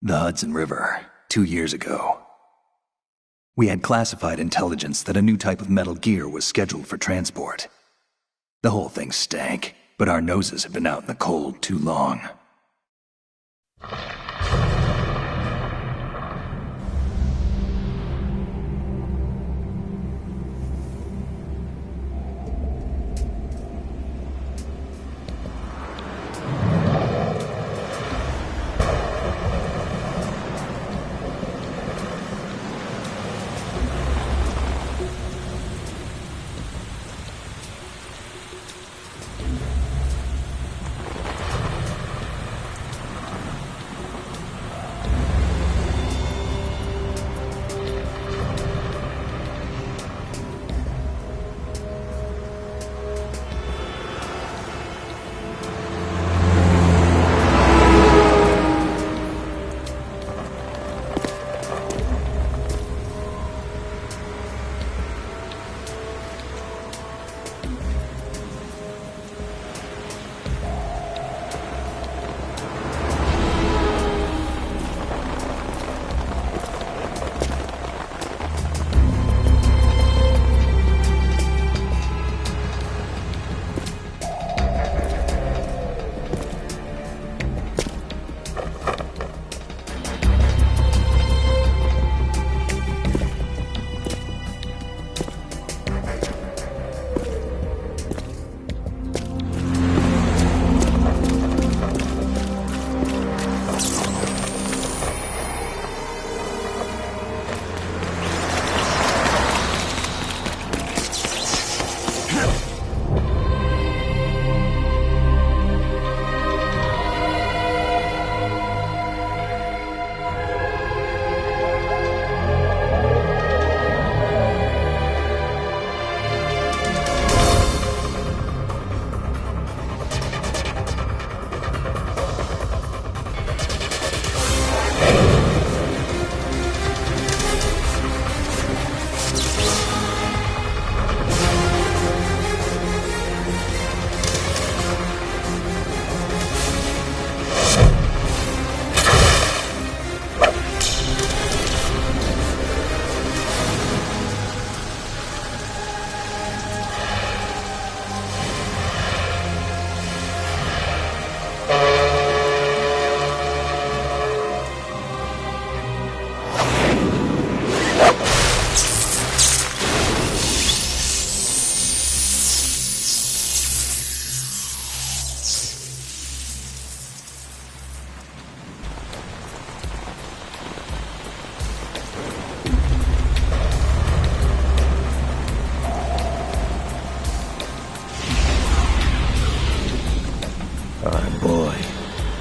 The Hudson River, 2 years ago. We had classified intelligence that a new type of metal gear was scheduled for transport. The whole thing stank, but our noses had been out in the cold too long.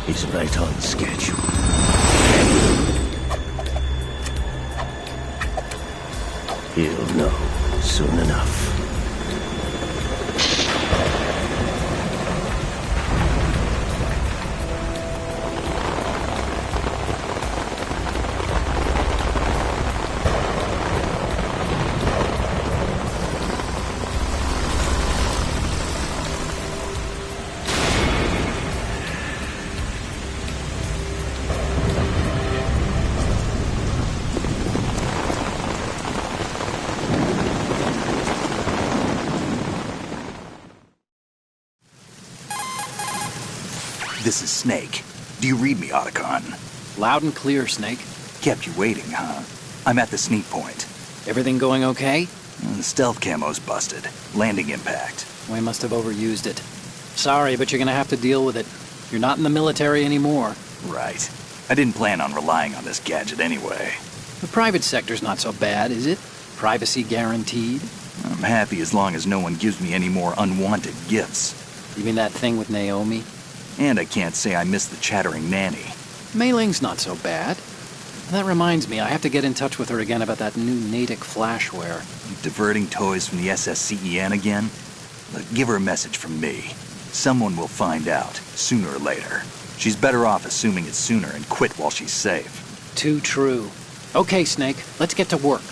He's right on schedule. He'll know soon enough. This is Snake. Do you read me, Otacon? Loud and clear, Snake. Kept you waiting, huh? I'm at the sneak point. Everything going okay? The stealth camo's busted. Landing impact. We must have overused it. Sorry, but you're gonna have to deal with it. You're not in the military anymore. Right. I didn't plan on relying on this gadget anyway. The private sector's not so bad, is it? Privacy guaranteed? I'm happy as long as no one gives me any more unwanted gifts. You mean that thing with Naomi? And I can't say I miss the chattering nanny. Mei Ling's not so bad. That reminds me, I have to get in touch with her again about that new Natick flashware. Diverting toys from the SSCEN again? Look, give her a message from me. Someone will find out, sooner or later. She's better off assuming it sooner and quit while she's safe. Too true. Okay, Snake, let's get to work.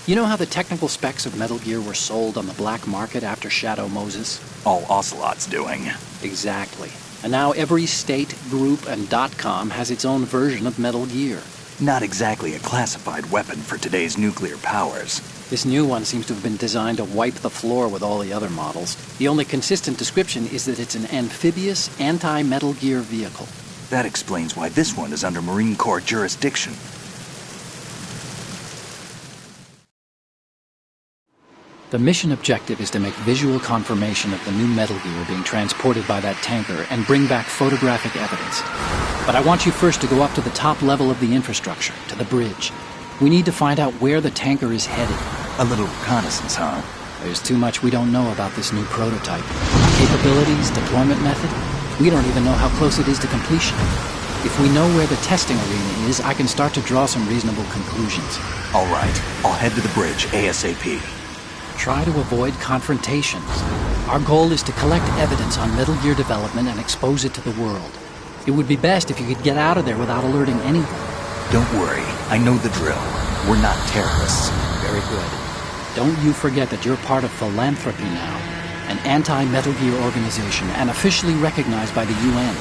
You know how the technical specs of Metal Gear were sold on the black market after Shadow Moses? All Ocelot's doing. Exactly. And now every state, group, and .com has its own version of Metal Gear. Not exactly a classified weapon for today's nuclear powers. This new one seems to have been designed to wipe the floor with all the other models. The only consistent description is that it's an amphibious, anti-Metal Gear vehicle. That explains why this one is under Marine Corps jurisdiction. The mission objective is to make visual confirmation of the new Metal Gear being transported by that tanker and bring back photographic evidence. But I want you first to go up to the top level of the infrastructure, to the bridge. We need to find out where the tanker is headed. A little reconnaissance, huh? There's too much we don't know about this new prototype. Capabilities, deployment method. We don't even know how close it is to completion. If we know where the testing arena is, I can start to draw some reasonable conclusions. All right, I'll head to the bridge ASAP. Try to avoid confrontations. Our goal is to collect evidence on Metal Gear development and expose it to the world. It would be best if you could get out of there without alerting anyone. Don't worry, I know the drill. We're not terrorists. Very good. Don't you forget that you're part of Philanthropy now, an anti-Metal Gear organization and officially recognized by the UN.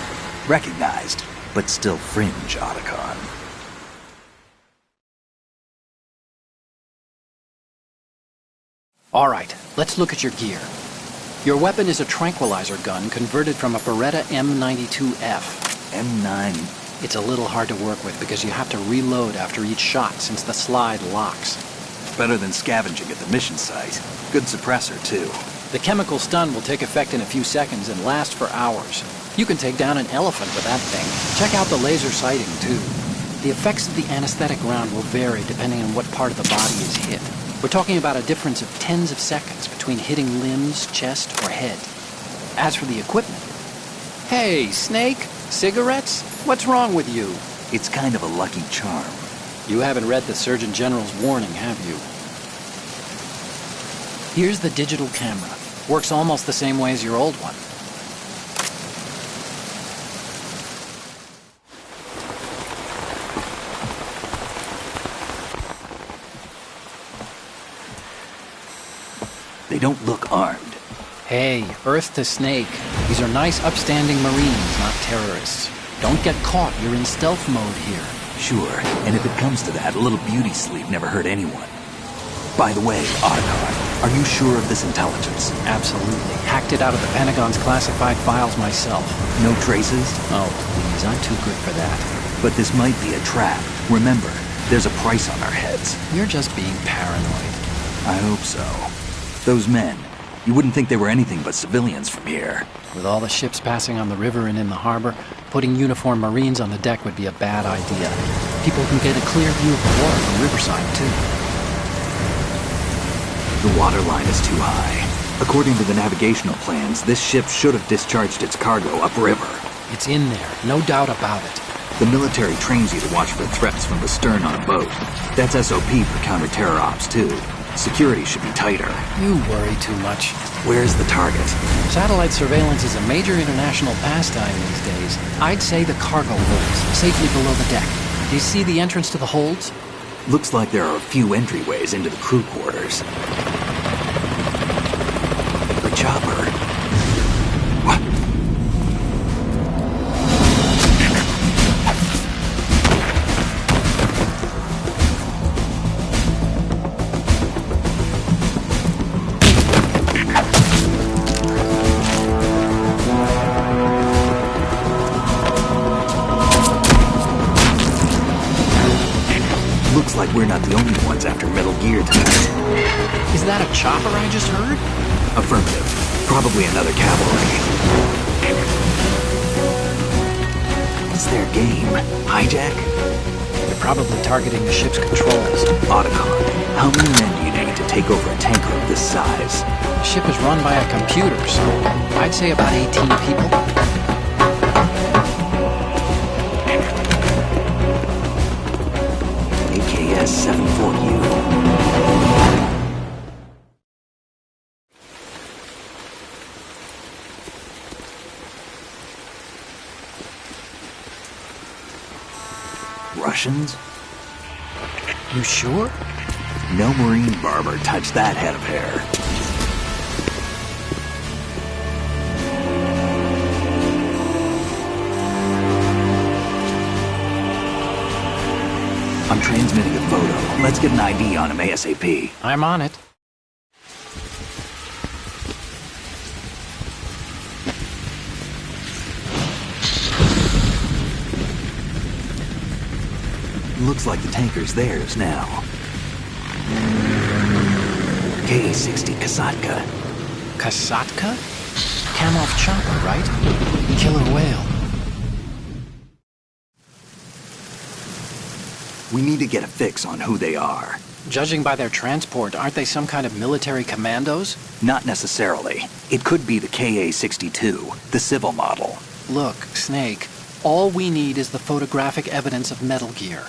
Recognized, but still fringe, Otacon. All right, let's look at your gear. Your weapon is a tranquilizer gun converted from a Beretta M92F. M9. It's a little hard to work with because you have to reload after each shot since the slide locks. Better than scavenging at the mission site. Good suppressor, too. The chemical stun will take effect in a few seconds and last for hours. You can take down an elephant with that thing. Check out the laser sighting, too. The effects of the anesthetic round will vary depending on what part of the body is hit. We're talking about a difference of tens of seconds between hitting limbs, chest, or head. As for the equipment... Hey, Snake? Cigarettes? What's wrong with you? It's kind of a lucky charm. You haven't read the Surgeon General's warning, have you? Here's the digital camera. Works almost the same way as your old one. They don't look armed. Hey, Earth to Snake. These are nice, upstanding Marines, not terrorists. Don't get caught. You're in stealth mode here. Sure, and if it comes to that, a little beauty sleep never hurt anyone. By the way, Otacon, are you sure of this intelligence? Absolutely. Hacked it out of the Pentagon's classified files myself. No traces? Oh, please, I'm too good for that. But this might be a trap. Remember, there's a price on our heads. You're just being paranoid. I hope so. Those men, you wouldn't think they were anything but civilians from here. With all the ships passing on the river and in the harbor, putting uniformed Marines on the deck would be a bad idea. People can get a clear view of the water from Riverside, too. The water line is too high. According to the navigational plans, this ship should have discharged its cargo upriver. It's in there, no doubt about it. The military trains you to watch for threats from the stern on a boat. That's SOP for counter-terror ops, too. Security should be tighter. You worry too much. Where's the target? Satellite surveillance is a major international pastime these days. I'd say the cargo holds, safely below the deck. Do you see the entrance to the holds? Looks like there are a few entryways into the crew quarters. The chopper. What? Looks like we're not the only ones after Metal Gear tonight. Is that a chopper I just heard? Affirmative. Probably another cavalry. What's their game? Hijack? They're probably targeting the ship's controls. Otacon, how many men do you need to take over a tanker of this size? The ship is run by a computer, so I'd say about 18 people. AKS 74U. Russians? You sure? No Marine barber touched that head of hair. I'm transmitting a photo. Let's get an ID on him ASAP. I'm on it. Looks like the tanker's theirs now. KA-60 Kasatka. Kasatka? Kamov chopper, right? Killer whale. We need to get a fix on who they are. Judging by their transport, aren't they some kind of military commandos? Not necessarily. It could be the KA-62, the civil model. Look, Snake, all we need is the photographic evidence of Metal Gear.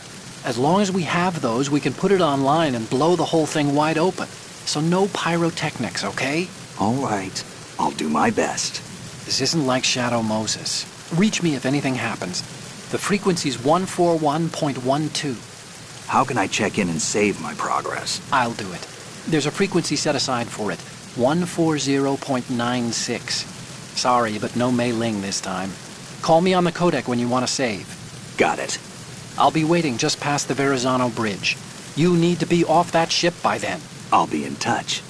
As long as we have those, we can put it online and blow the whole thing wide open. So no pyrotechnics, okay? All right. I'll do my best. This isn't like Shadow Moses. Reach me if anything happens. The frequency's 141.12. How can I check in and save my progress? I'll do it. There's a frequency set aside for it. 140.96. Sorry, but no Mei Ling this time. Call me on the codec when you want to save. Got it. I'll be waiting just past the Verrazano Bridge. You need to be off that ship by then. I'll be in touch.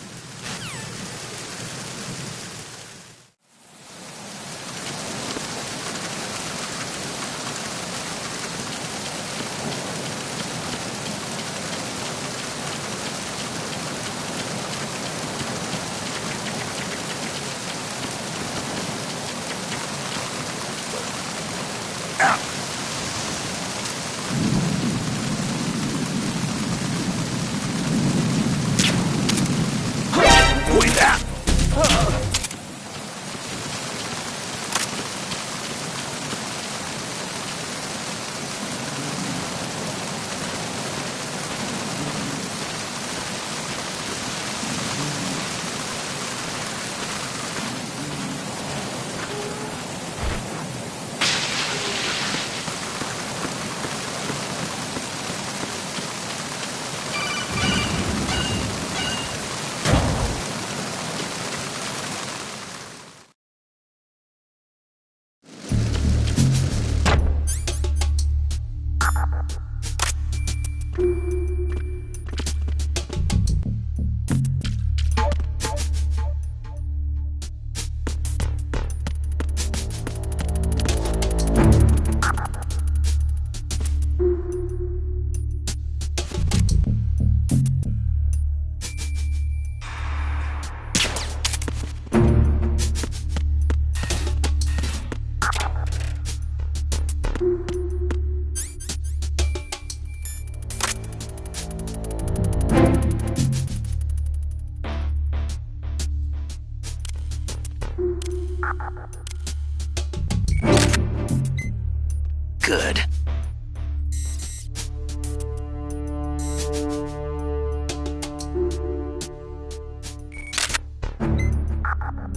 Good.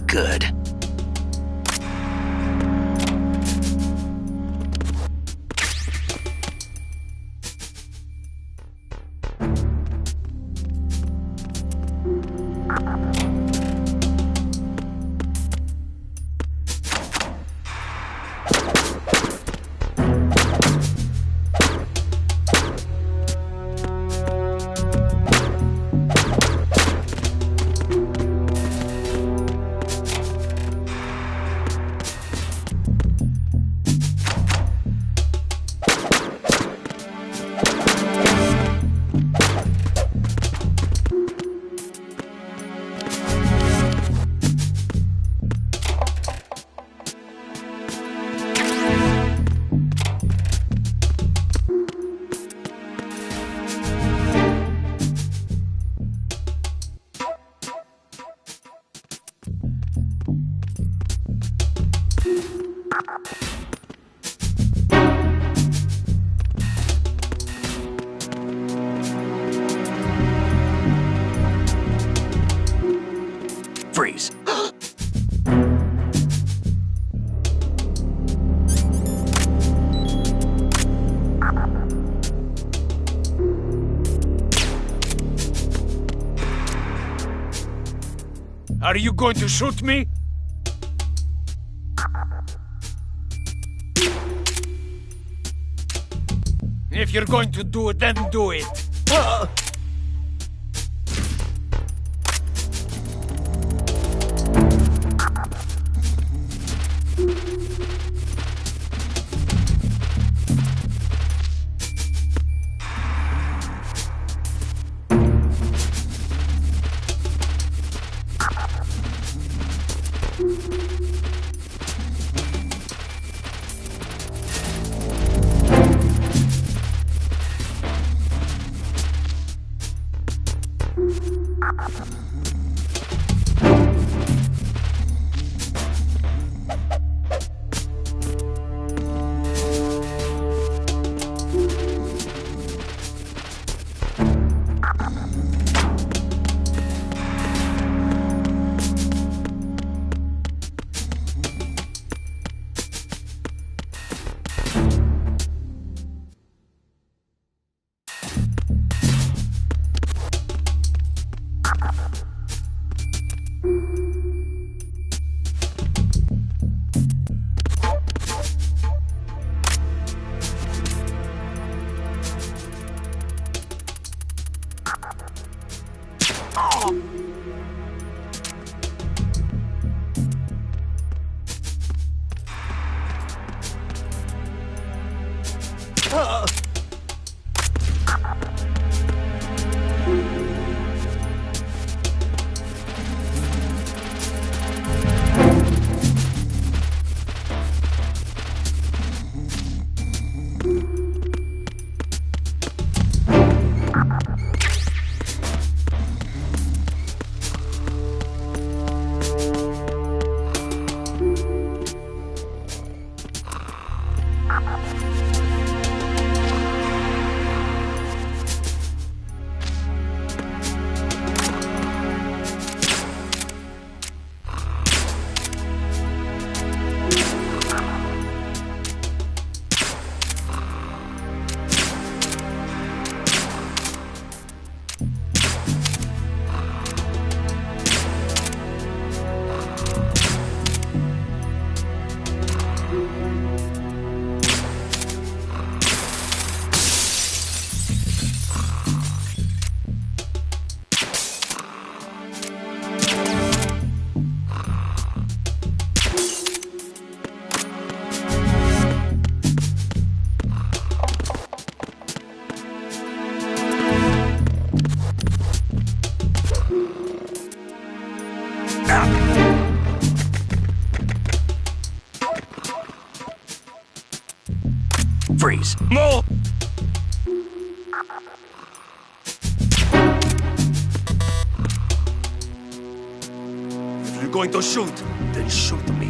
Good. Freeze. Are you going to shoot me? If If you're going to do it, then do it. Freeze. More! If you're going to shoot, then shoot me.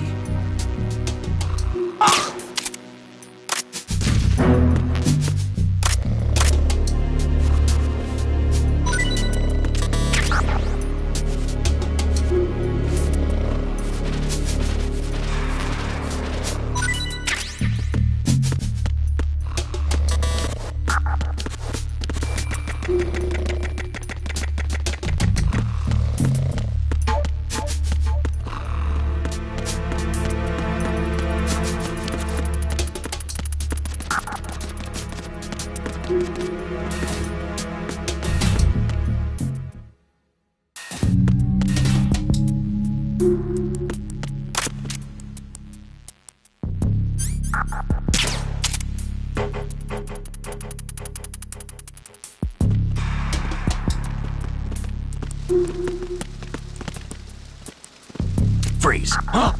Freeze. Huh?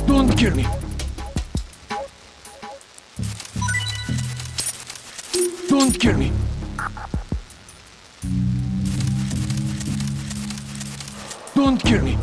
Don't kill me. Don't kill me. Don't kill me.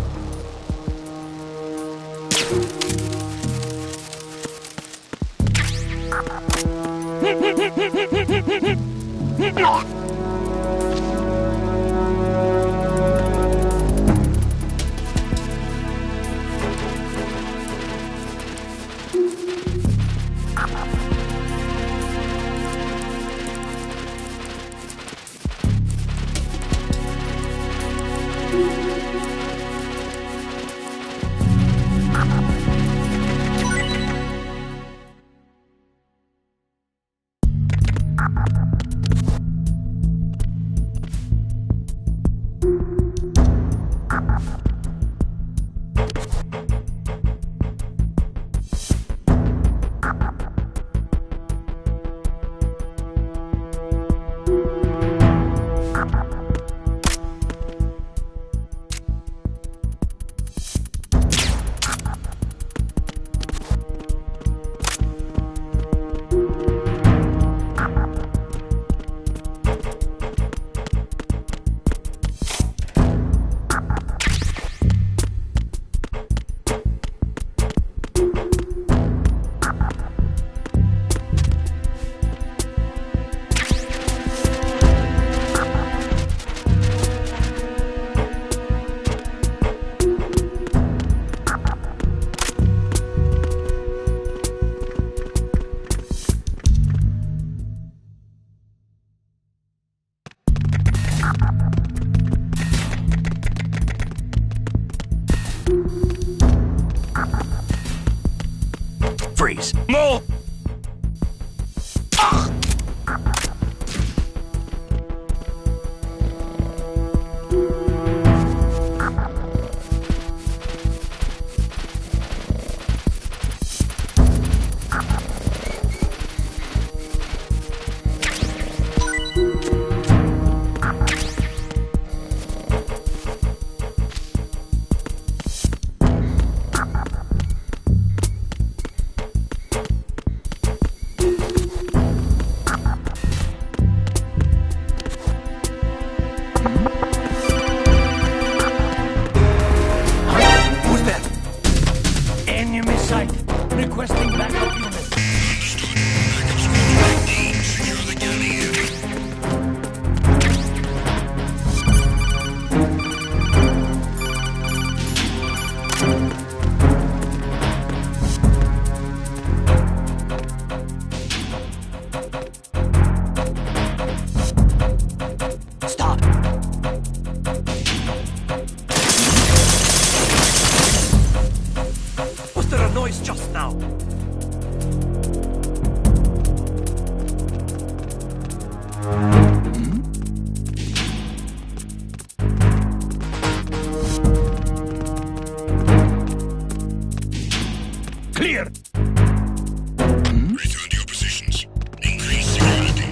Freeze. No! Requesting backup unit. Stop. Was there a noise just now? Clear! Return to your positions. Increase security.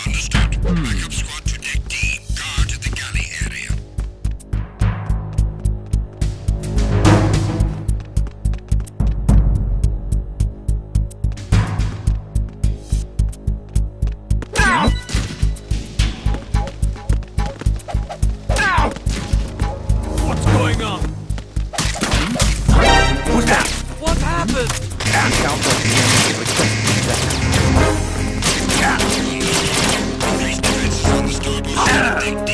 Understood. Backup squad to deck D. Guard the galley area. What's going on? Who's that? What happened? Increase defenses on the starboard side of deck D.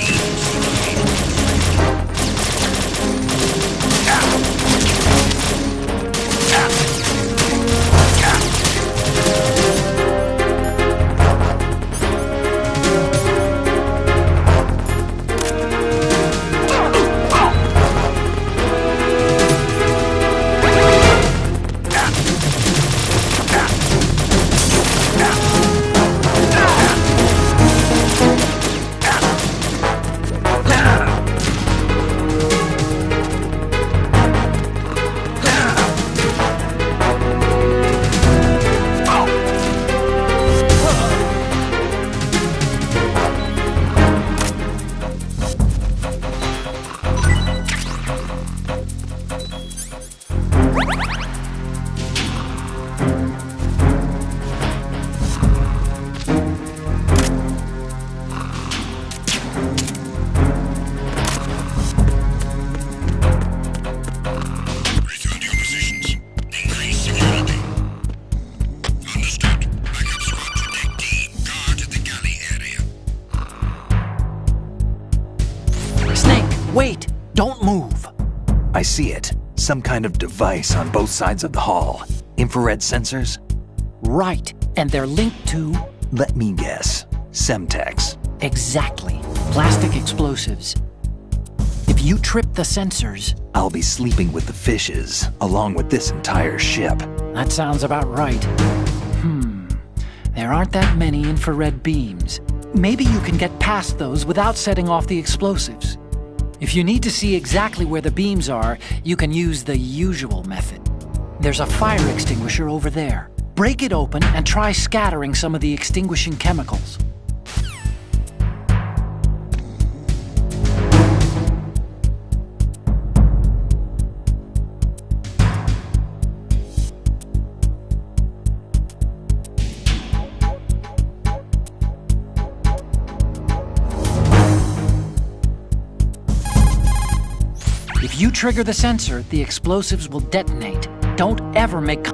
Return to your positions. Increase security. Understood. Backup squad to deck D. Guard the galley area. Snake, wait! Don't move! I see it. Some kind of device on both sides of the hull. Infrared sensors? Right, and they're linked to... Let me guess. Semtex. Exactly. Plastic explosives. If you trip the sensors... I'll be sleeping with the fishes, along with this entire ship. That sounds about right. There aren't that many infrared beams. Maybe you can get past those without setting off the explosives. If you need to see exactly where the beams are, you can use the usual method. There's a fire extinguisher over there. Break it open and try scattering some of the extinguishing chemicals. If you trigger the sensor, the explosives will detonate. Don't ever make...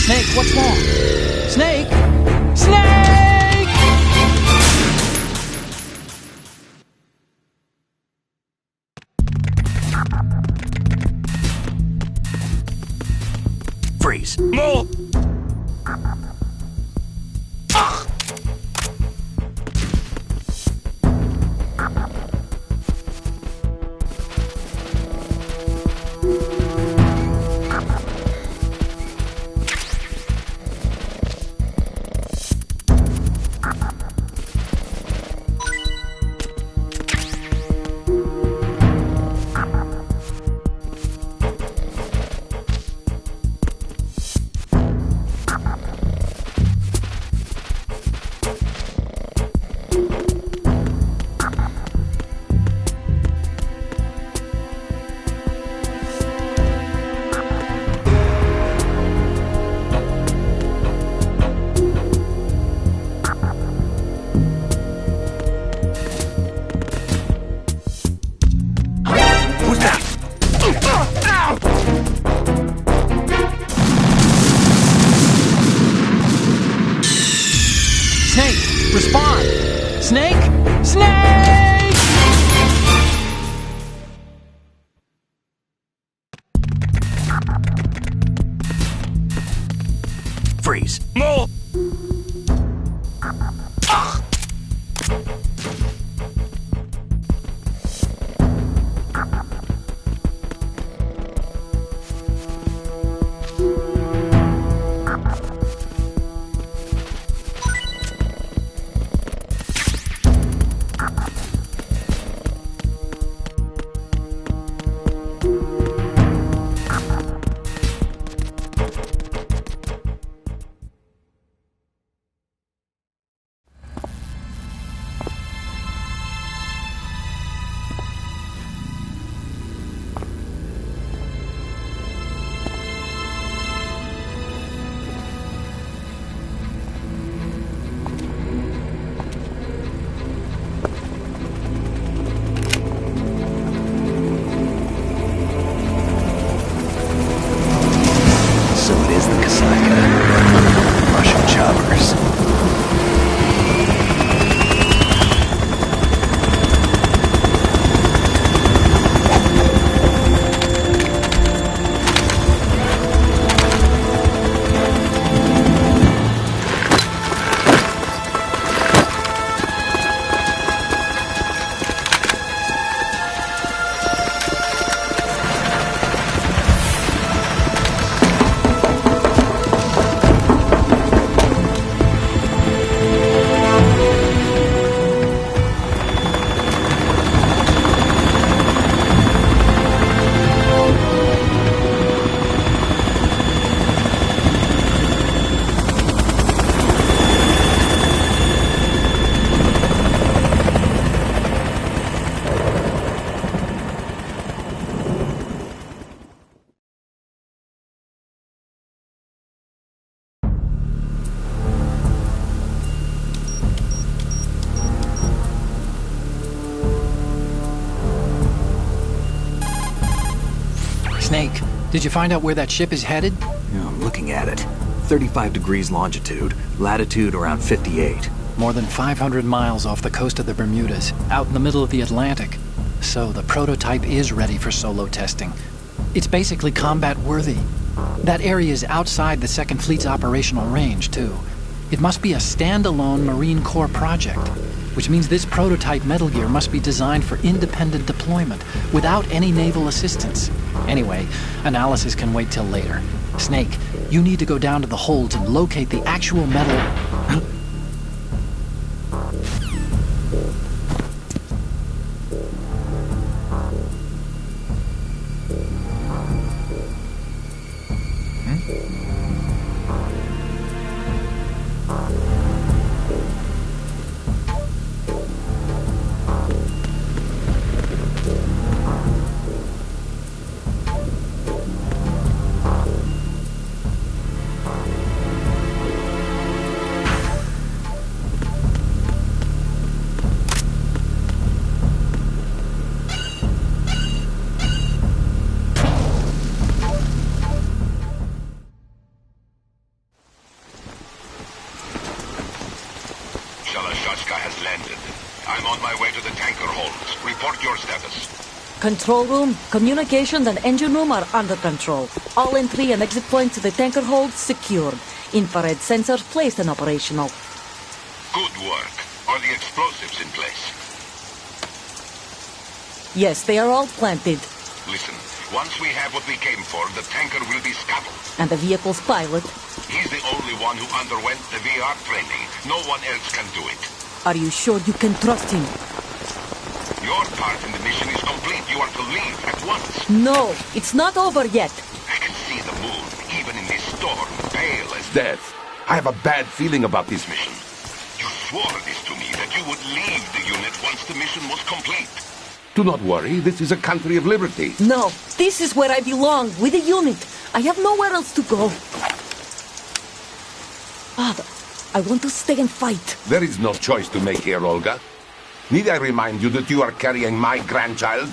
Snake, what's wrong? Snake! Snake! Freeze. No! Snake, respond! Snake! Snake! Freeze. No! So it is the Kasaka. Russian choppers. Snake, did you find out where that ship is headed? Yeah, I'm looking at it. 35 degrees longitude, latitude around 58. More than 500 miles off the coast of the Bermudas, out in the middle of the Atlantic. So the prototype is ready for solo testing. It's basically combat worthy. That area is outside the Second Fleet's operational range, too. It must be a standalone Marine Corps project, which means this prototype Metal Gear must be designed for independent deployment, without any naval assistance. Anyway, analysis can wait till later. Snake, you need to go down to the holds and locate the actual metal... Alaska has landed. I'm on my way to the tanker holds. Report your status. Control room, communications and engine room are under control. All entry and exit points to the tanker hold secured. Infrared sensors placed and operational. Good work. Are the explosives in place? Yes, they are all planted. Listen, once we have what we came for, the tanker will be scuttled. And the vehicle's pilot? He's the only one who underwent the VR training. No one else can do it. Are you sure you can trust him? Your part in the mission is complete. You are to leave at once. No, it's not over yet. I can see the moon, even in this storm, pale as death. I have a bad feeling about this mission. You swore this to me, that you would leave the unit once the mission was complete. Do not worry, this is a country of liberty. No, this is where I belong, with the unit. I have nowhere else to go. Father, I want to stay and fight. There is no choice to make here, Olga. Need I remind you that you are carrying my grandchild?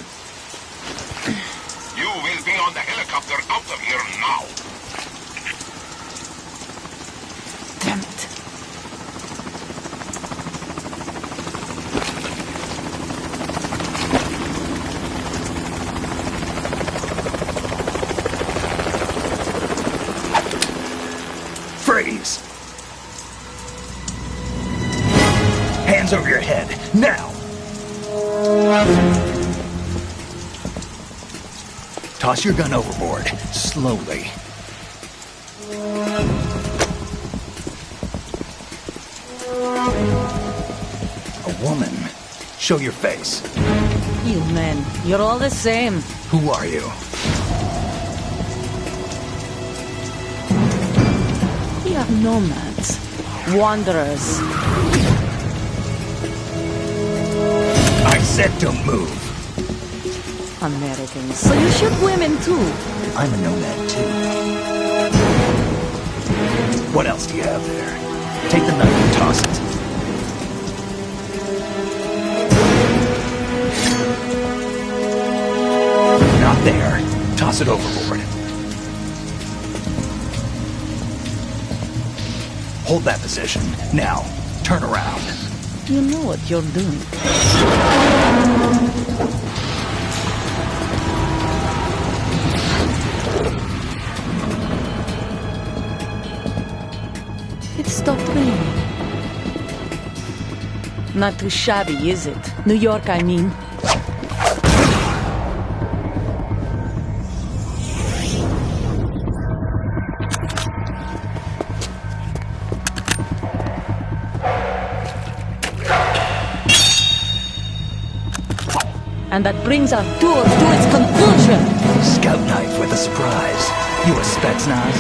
You will be on the helicopter out of here now. Damn it. Freeze! Hands over your head, now! Toss your gun overboard, slowly. A woman. Show your face. You men, you're all the same. Who are you? We are nomads. Wanderers. I said don't move. Americans. So you shoot women too. I'm a nomad too. What else do you have there? Take the knife and toss it. Not there. Toss it overboard. Hold that position. Now, turn around. You know what you're doing. It stopped raining. Not too shabby, is it? New York, I mean. And that brings our tour to its conclusion. Scout knife with a surprise. You a Spetsnaz?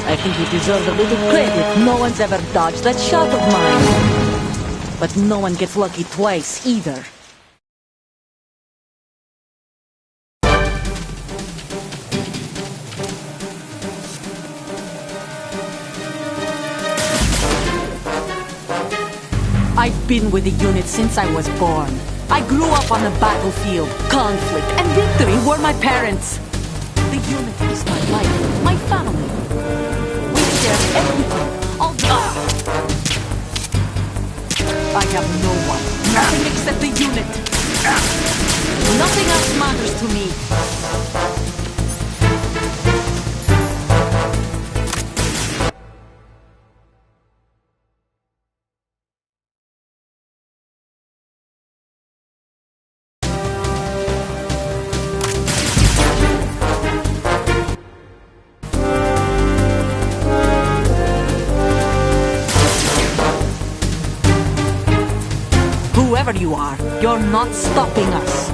I think you deserve a little credit. No one's ever dodged that shot of mine. But no one gets lucky twice, either. I've been with the unit since I was born. I grew up on the battlefield. Conflict and victory were my parents. The unit is my life, my family. We share everything. All I have no one. Nothing except the unit. Nothing else matters to me. Whoever you are, you're not stopping us.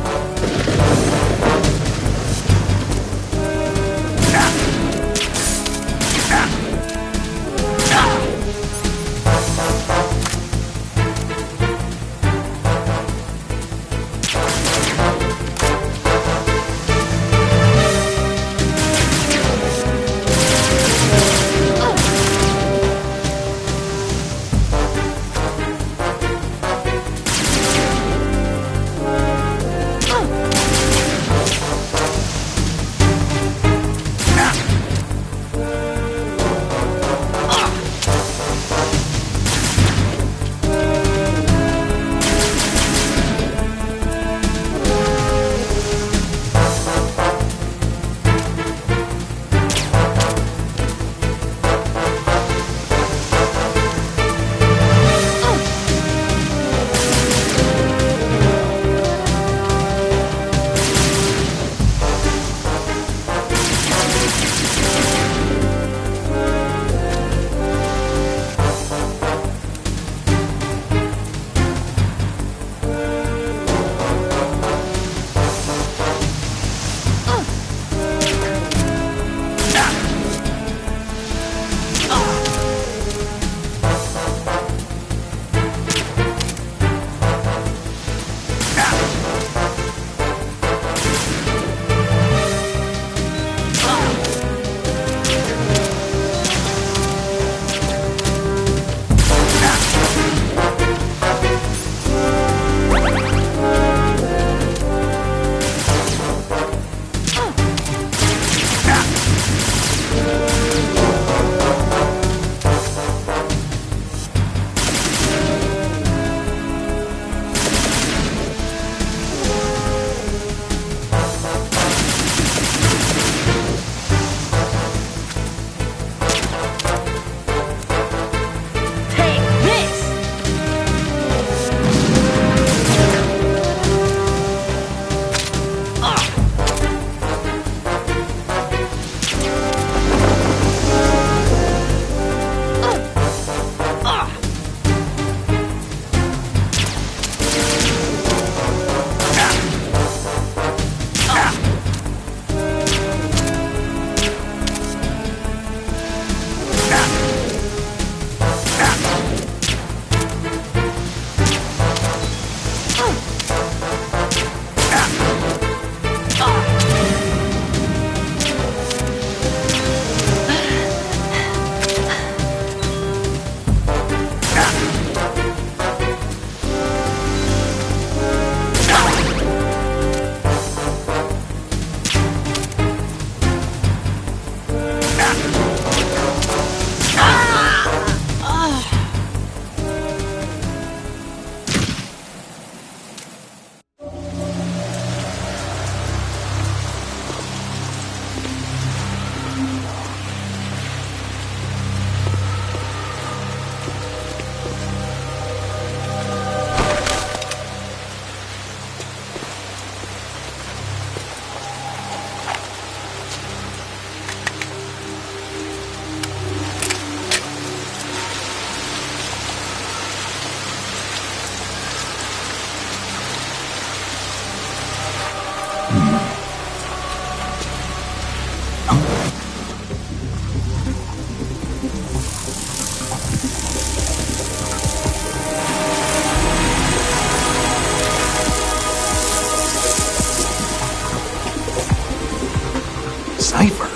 Cipher.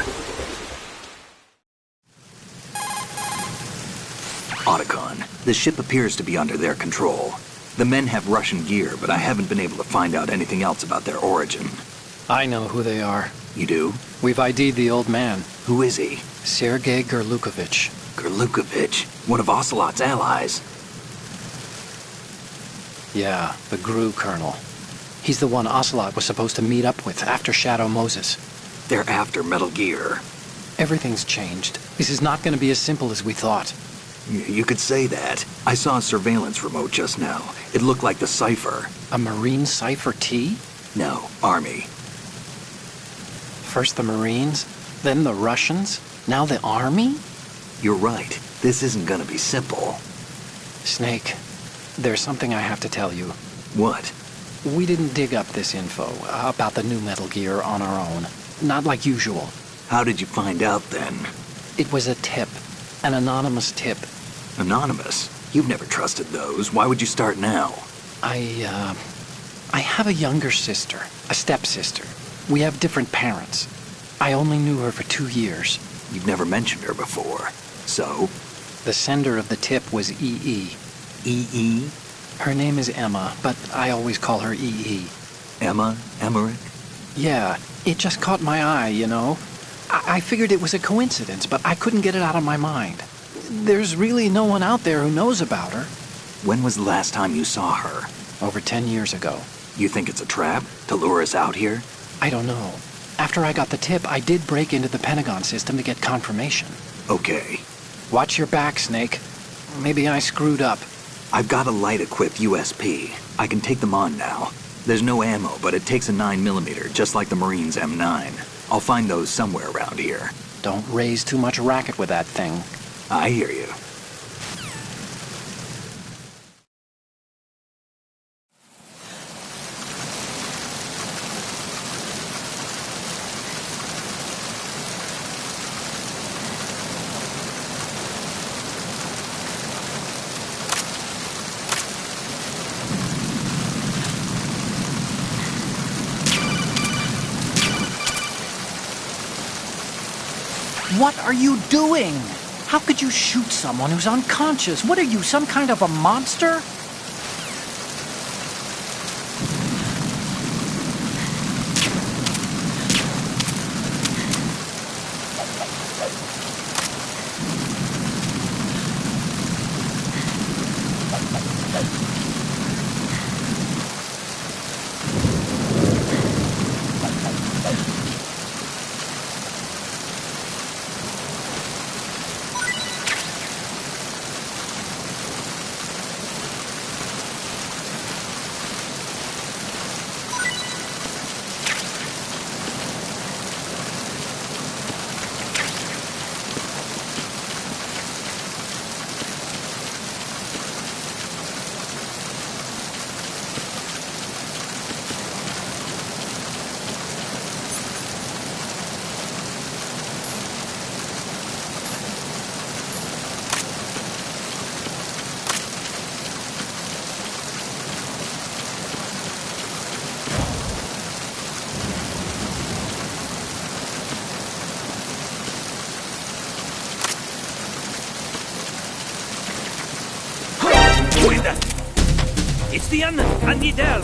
Otacon, the ship appears to be under their control. The men have Russian gear, but I haven't been able to find out anything else about their origin. I know who they are. You do? We've ID'd the old man. Who is he? Sergei Gerlukovich. Gerlukovich, one of Ocelot's allies. Yeah, the GRU colonel. He's the one Ocelot was supposed to meet up with after Shadow Moses. They're after Metal Gear. Everything's changed. This is not going to be as simple as we thought. You could say that. I saw a surveillance remote just now. It looked like the Cipher. A Marine Cipher T? No, Army. First the Marines, then the Russians, now the Army? You're right. This isn't gonna be simple. Snake, there's something I have to tell you. What? We didn't dig up this info about the new Metal Gear on our own. Not like usual. How did you find out then? It was a tip. An anonymous tip. Anonymous? You've never trusted those. Why would you start now? I have a younger sister, a stepsister. We have different parents. I only knew her for 2 years. You've never mentioned her before. So? The sender of the tip was EE. EE? Her name is Emma, but I always call her EE. Emma? Emmerich? Yeah, it just caught my eye, you know? I figured it was a coincidence, but I couldn't get it out of my mind. There's really no one out there who knows about her. When was the last time you saw her? Over 10 years ago. You think it's a trap? To lure us out here? I don't know. After I got the tip, I did break into the Pentagon system to get confirmation. Okay. Watch your back, Snake. Maybe I screwed up. I've got a light-equipped USP. I can take them on now. There's no ammo, but it takes a 9mm, just like the Marines' M9. I'll find those somewhere around here. Don't raise too much racket with that thing. I hear you. What are you doing? How could you shoot someone who's unconscious? What are you, some kind of a monster? It's the Anidel.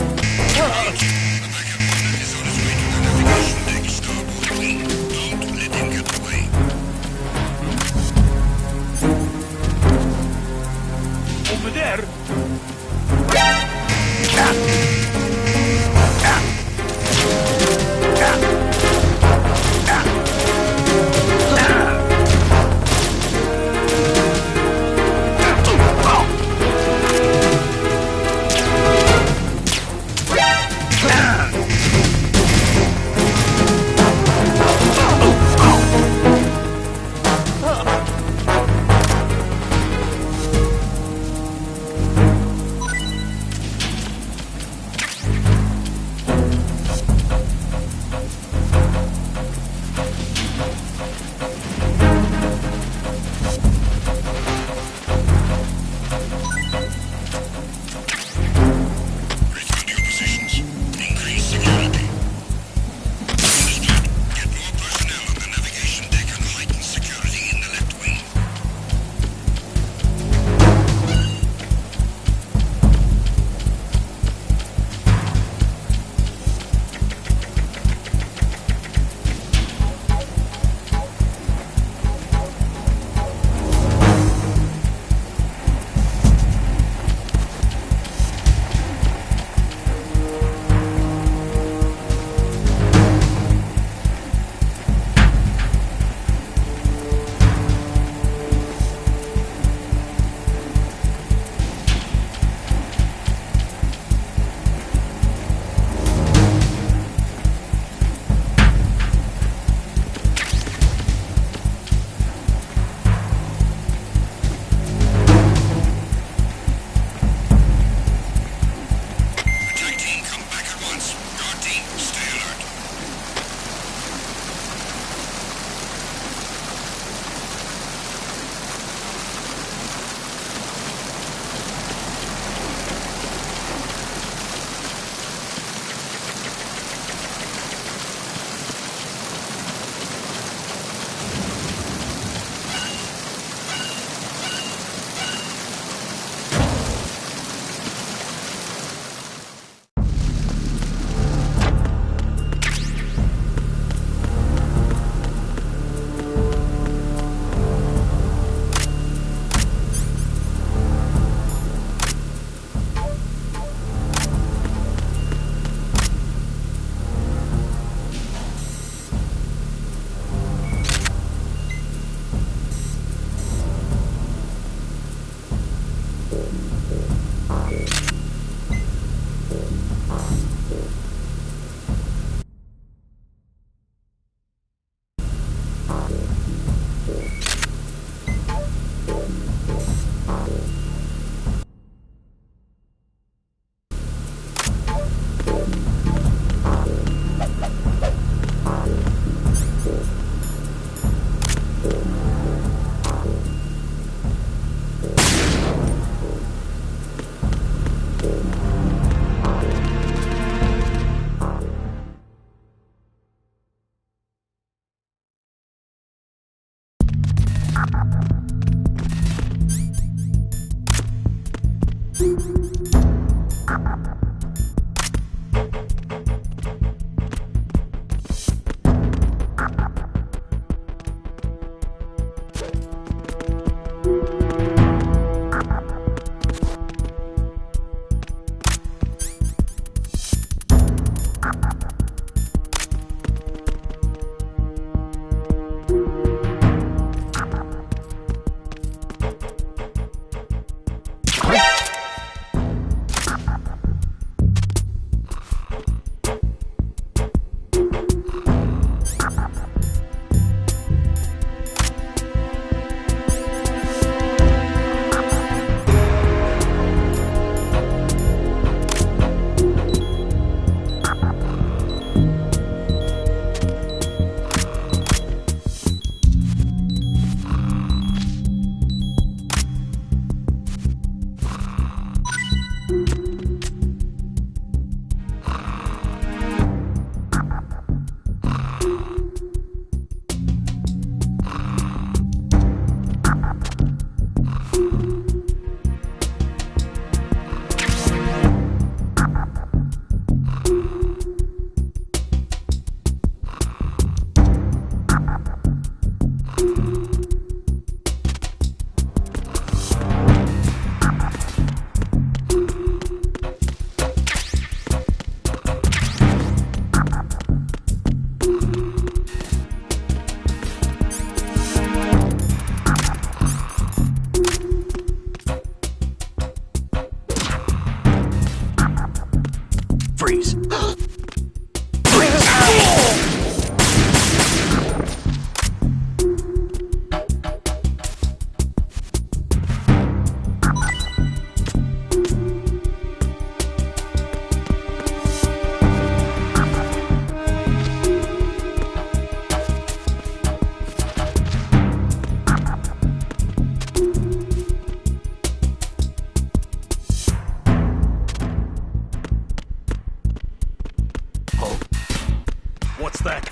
What's that?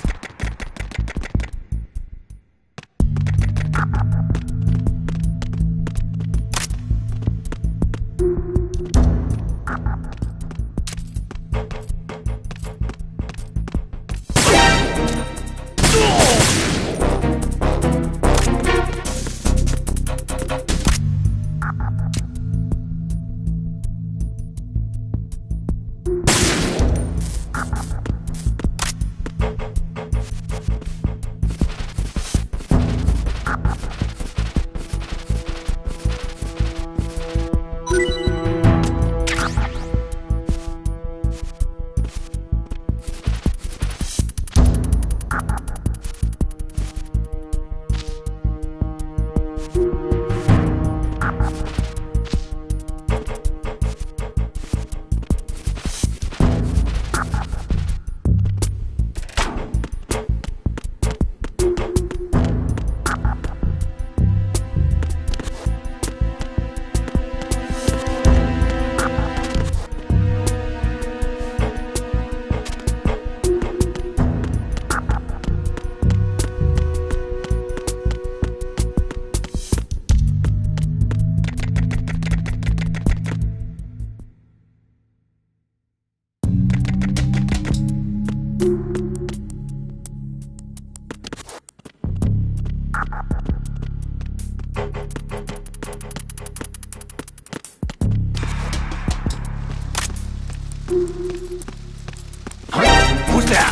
Who's there?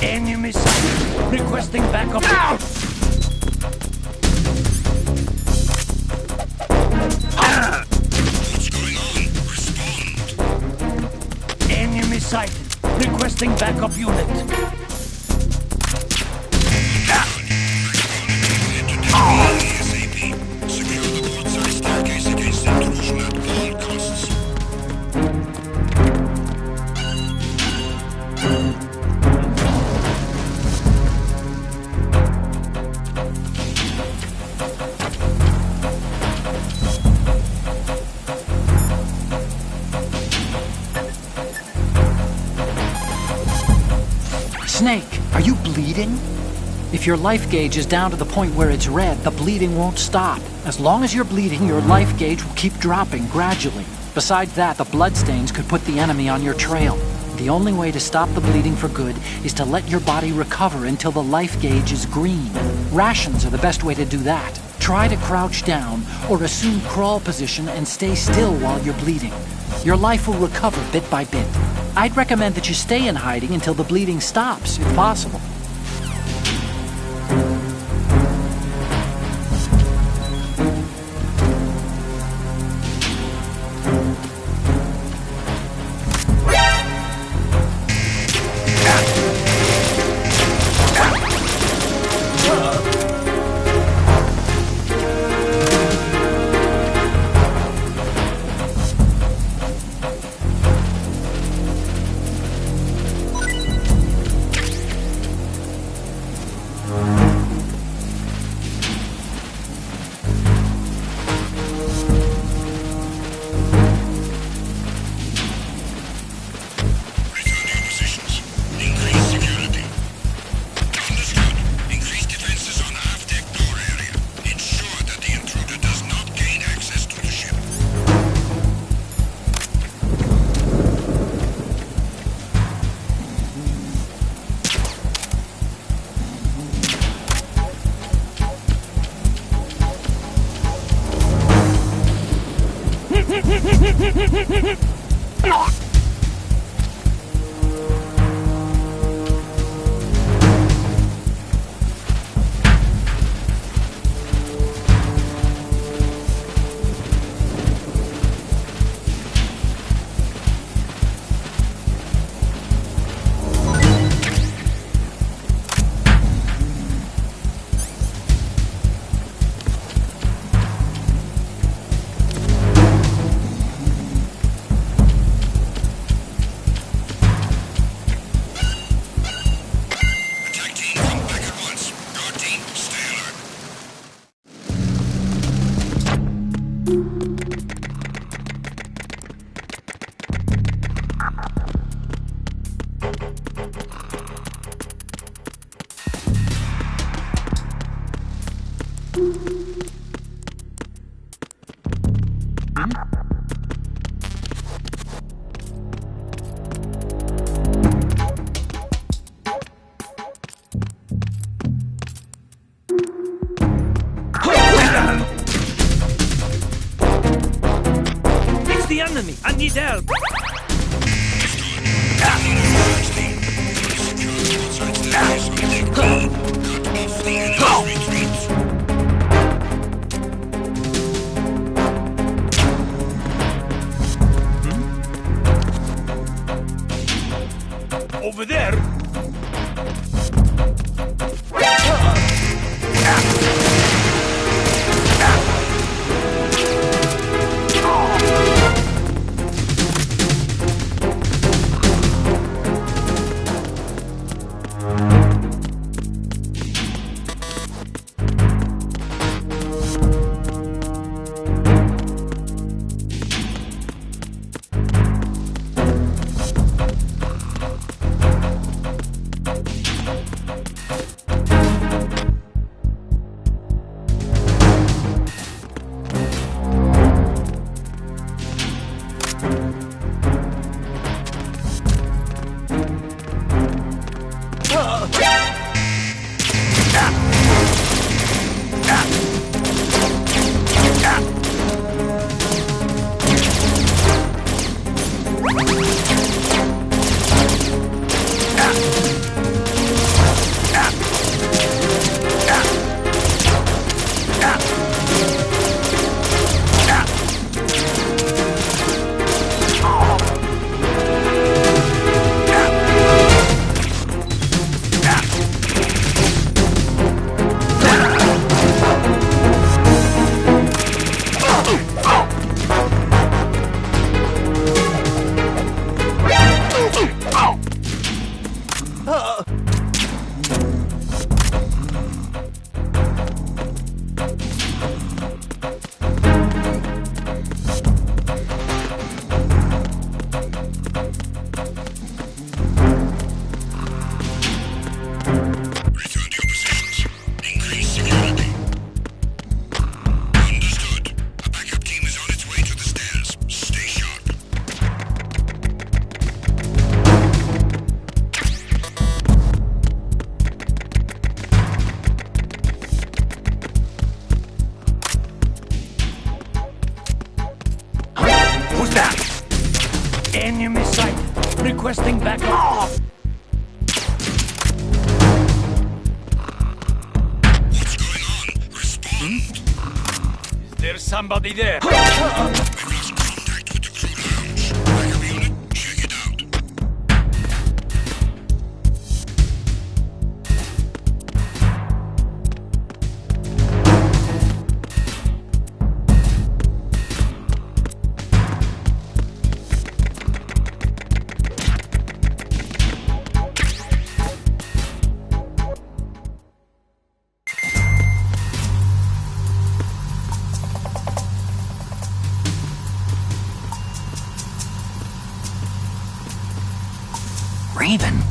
Enemy sighted. Requesting backup. Now! What's going on? Respond. Enemy sighted. Requesting backup unit. ASAP. Secure the courtside staircase against intrusion at all costs. Snake, are you bleeding? If your life gauge is down to the point where it's red, the bleeding won't stop. As long as you're bleeding, your life gauge will keep dropping gradually. Besides that, the bloodstains could put the enemy on your trail. The only way to stop the bleeding for good is to let your body recover until the life gauge is green. Rations are the best way to do that. Try to crouch down or assume crawl position and stay still while you're bleeding. Your life will recover bit by bit. I'd recommend that you stay in hiding until the bleeding stops, if possible. It's the enemy! I need help! Over there! Requesting backup. What's going on? Respond. Is there somebody there? We've lost contact with the crew lounge. Backup unit, check it out. Raven.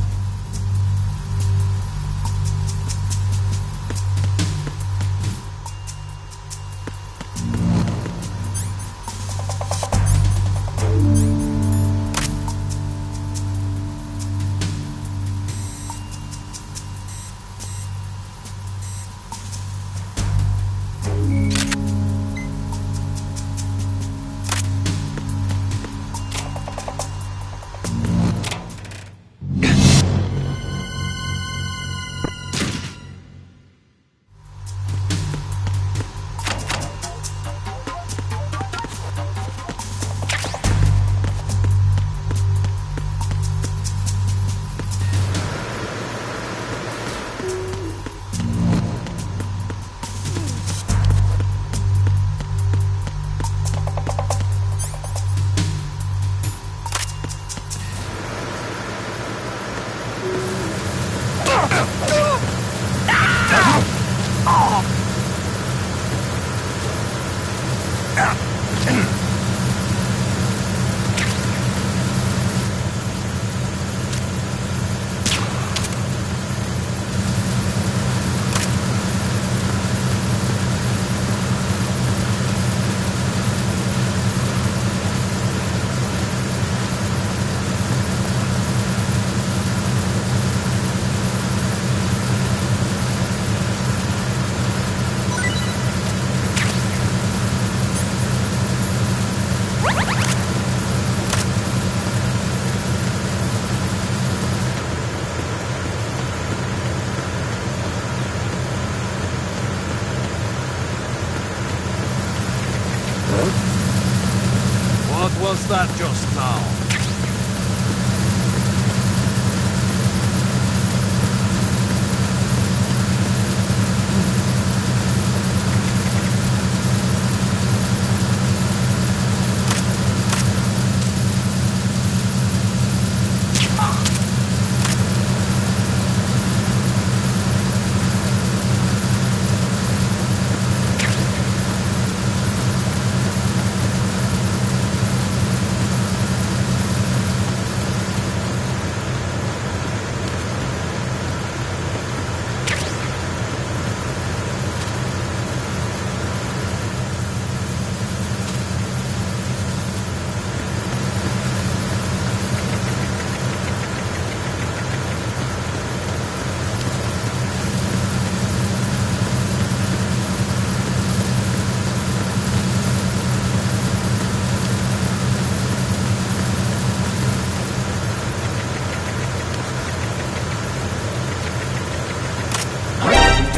What was that just now?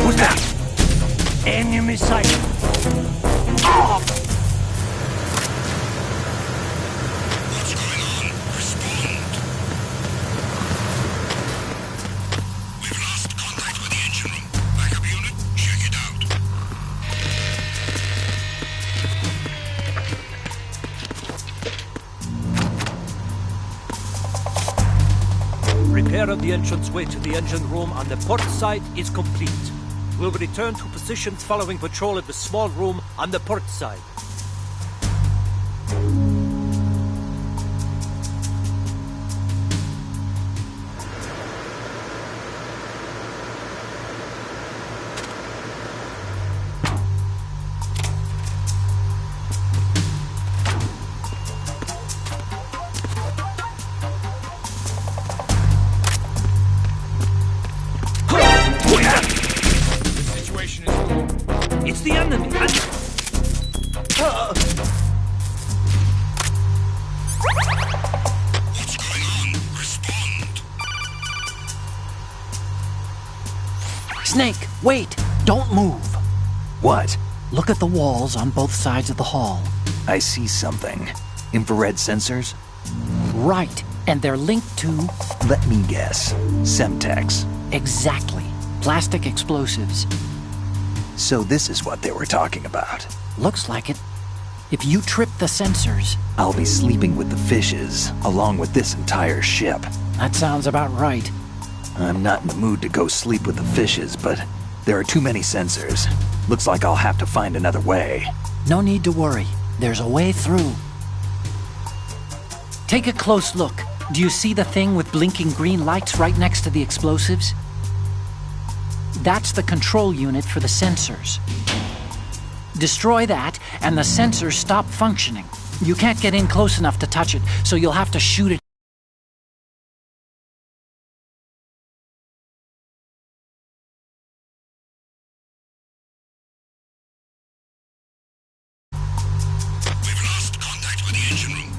Who's that? Enemy sight. What's going on? Respond. We've lost contact with the engine room. Backup unit, check it out. Repair of the entranceway to the engine room on the port side is complete. We'll return to positions following patrol of the small room on the port side. It's the enemy! What's going on? Snake, wait! Don't move! What? Look at the walls on both sides of the hall. I see something. Infrared sensors? Right, and they're linked to... Let me guess. Semtex. Exactly. Plastic explosives. So this is what they were talking about. Looks like it. If you trip the sensors... I'll be sleeping with the fishes, along with this entire ship. That sounds about right. I'm not in the mood to go sleep with the fishes, but there are too many sensors. Looks like I'll have to find another way. No need to worry. There's a way through. Take a close look. Do you see the thing with blinking green lights right next to the explosives? That's the control unit for the sensors. Destroy that, and the sensors stop functioning. You can't get in close enough to touch it, so you'll have to shoot it. We've lost contact with the engine room.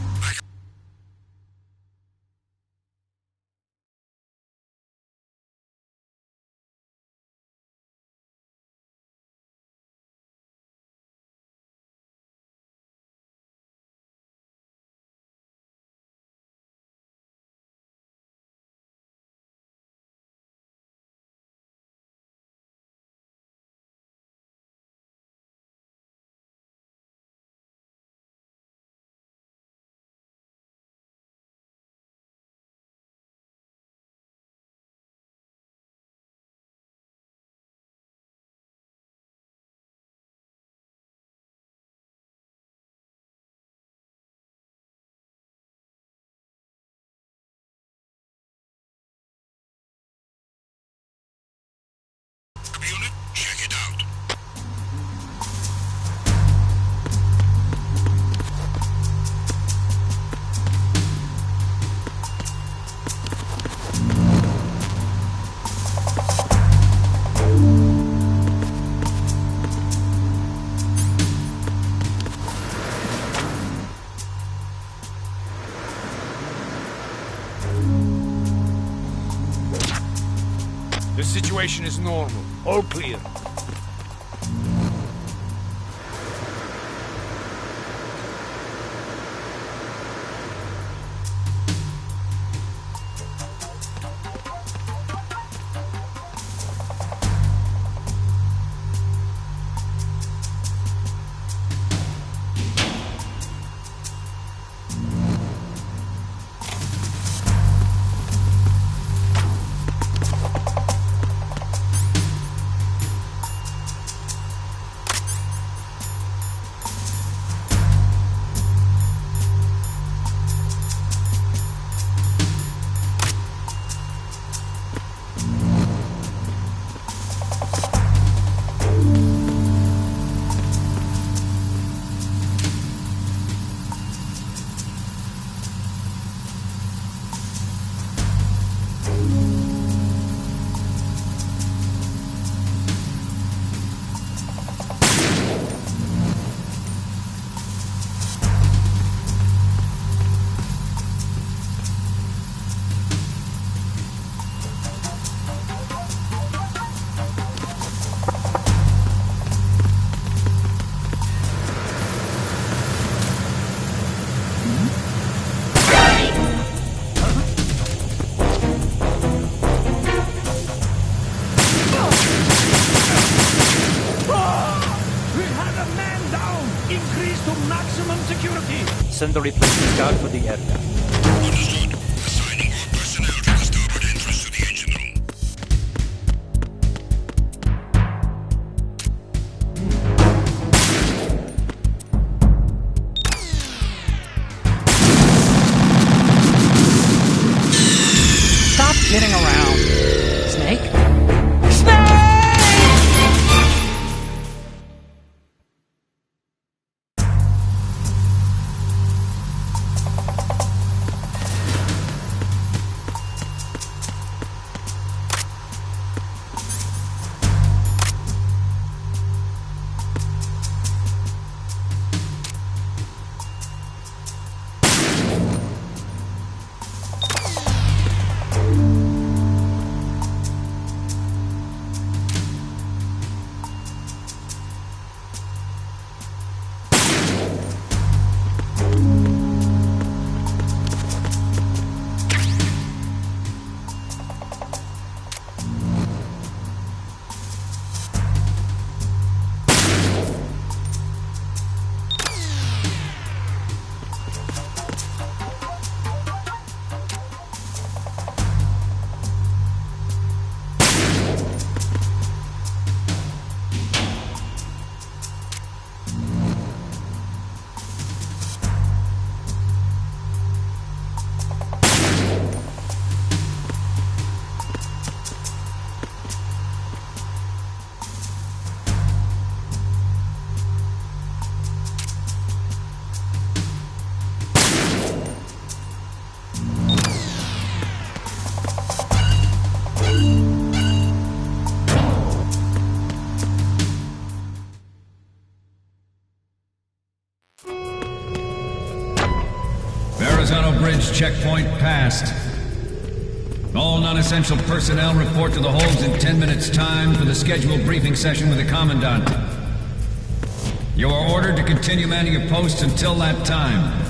Unit, check it out. The situation is normal. All clear. Send the replacement guard for the area. Understood. Assigning all personnel to the starboard entrance to the engine room. Stop kidding around. Snake? tunnel bridge checkpoint passed. All non-essential personnel report to the holds in 10 minutes' time for the scheduled briefing session with the Commandant. You are ordered to continue manning your posts until that time.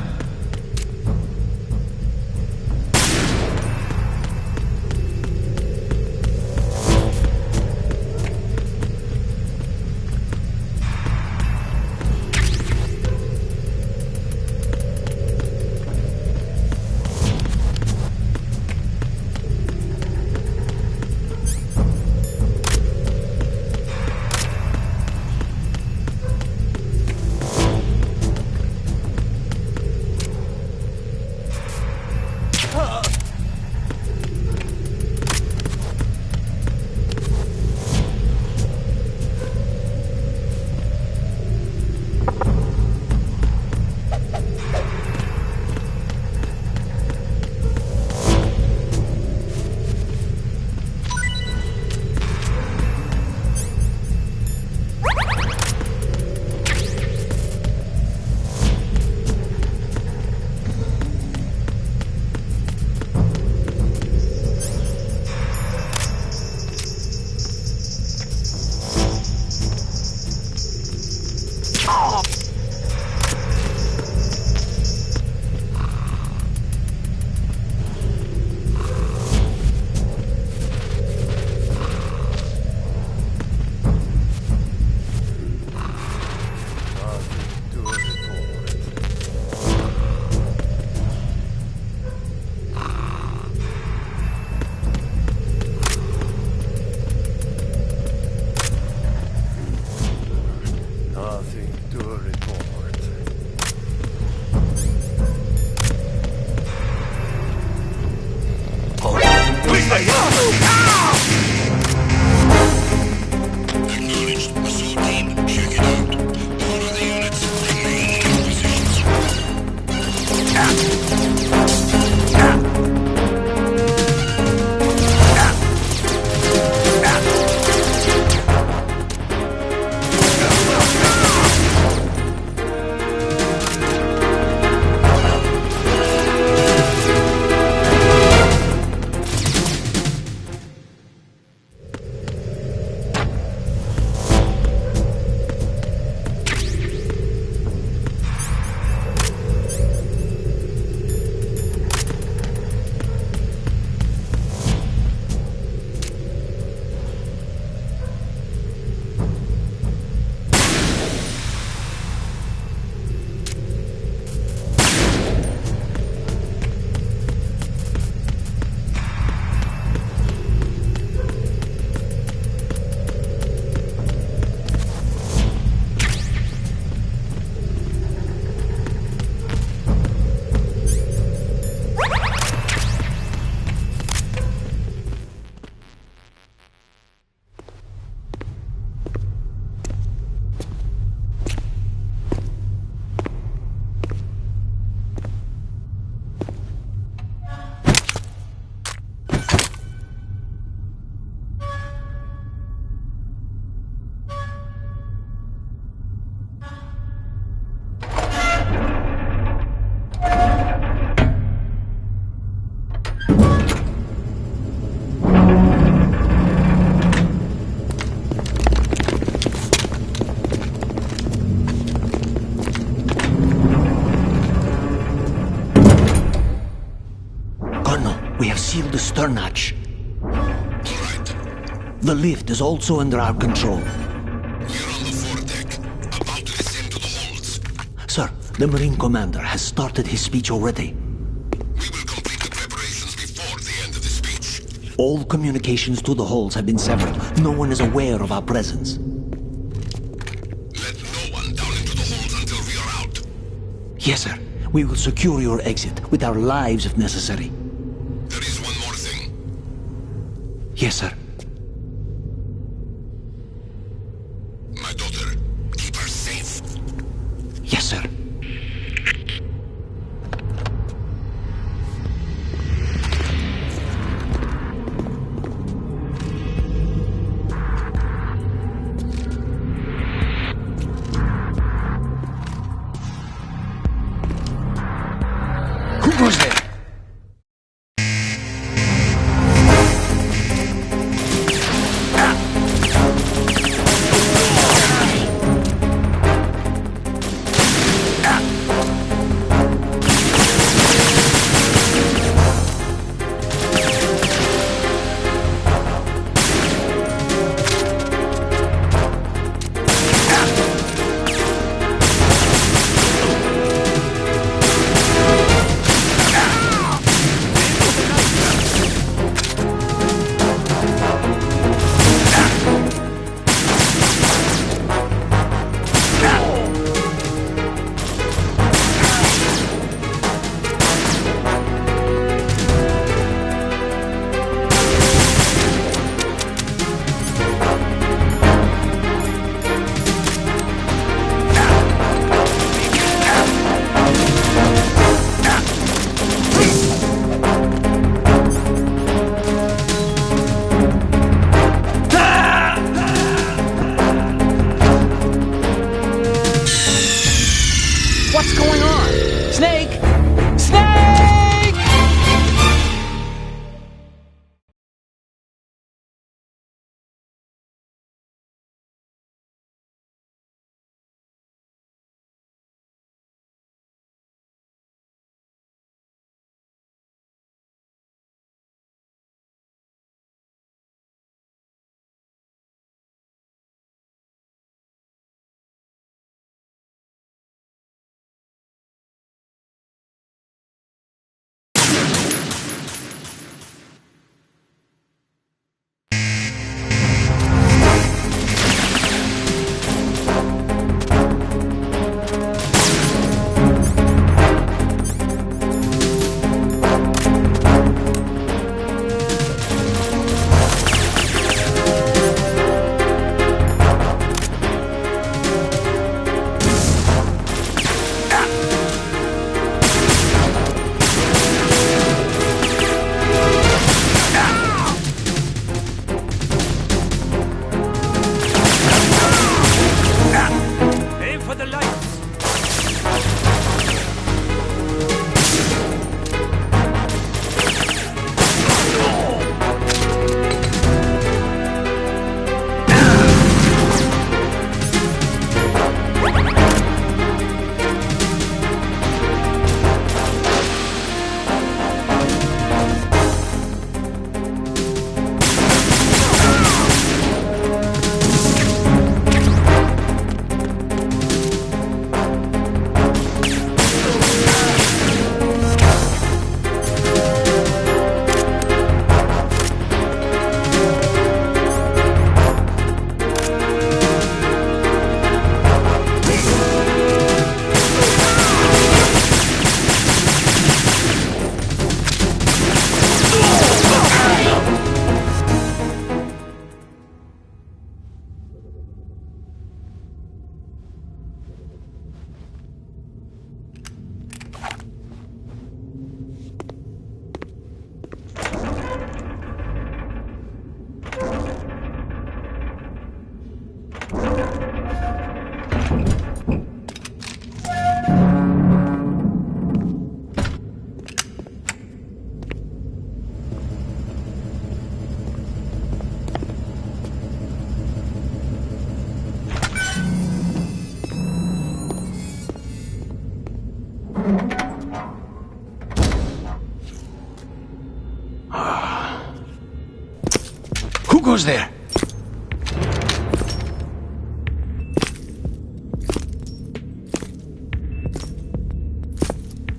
Seal the stern hatch. All right. The lift is also under our control. We're on the foredeck, about to descend to the holds. Sir, the Marine Commander has started his speech already. We will complete the preparations before the end of the speech. All communications to the holds have been severed. No one is aware of our presence. Let no one down into the holds until we are out. Yes, sir. We will secure your exit, with our lives if necessary. There is one more thing. Yes, sir. My daughter, keep her safe. Yes, sir. goes there? What's going on? Snake! Snake! Who goes there?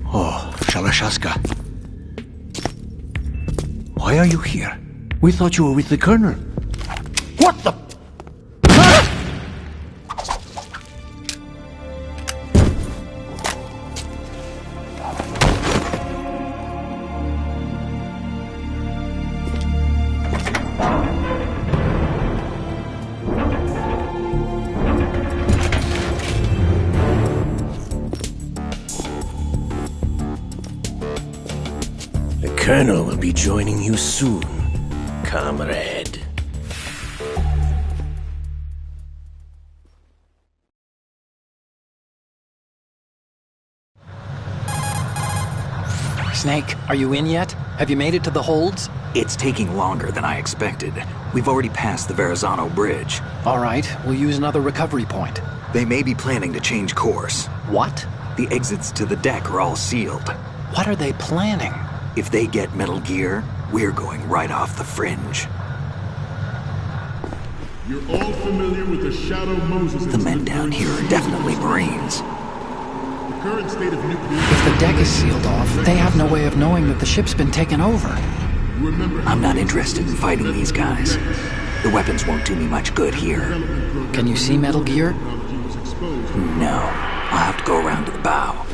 Oh, Shalashaska. Why are you here? We thought you were with the Colonel. What the... The Colonel will be joining you soon, comrade. Snake, are you in yet? Have you made it to the holds? It's taking longer than I expected. We've already passed the Verrazano Bridge. All right, we'll use another recovery point. They may be planning to change course. What? The exits to the deck are all sealed. What are they planning? If they get Metal Gear, we're going right off the fringe. You're all familiar with the Shadow Moses The men down here are definitely Marines. The current state of nuclear... If the deck is sealed off, they have no way of knowing that the ship's been taken over. I'm not interested in fighting these guys. The weapons won't do me much good here. Can you see Metal Gear? No. I'll have to go around to the bow.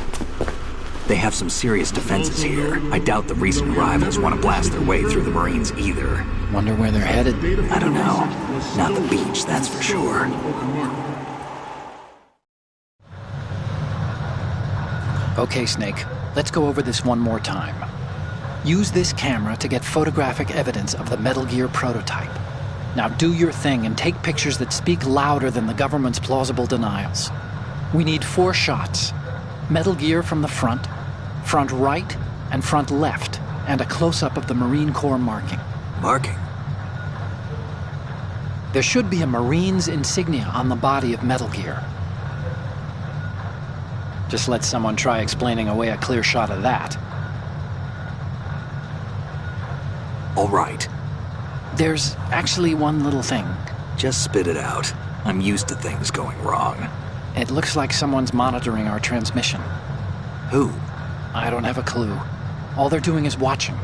They have some serious defenses here. I doubt the recent arrivals want to blast their way through the Marines either. Wonder where they're headed? I don't know. Not the beach, that's for sure. Okay, Snake. Let's go over this one more time. Use this camera to get photographic evidence of the Metal Gear prototype. Now do your thing and take pictures that speak louder than the government's plausible denials. We need 4 shots. Metal Gear from the front right, and front left, and a close-up of the Marine Corps marking. Marking? There should be a Marine's insignia on the body of Metal Gear. Just let someone try explaining away a clear shot of that. All right. There's actually one little thing. Just spit it out. I'm used to things going wrong. It looks like someone's monitoring our transmission. Who? I don't have a clue. All they're doing is watching.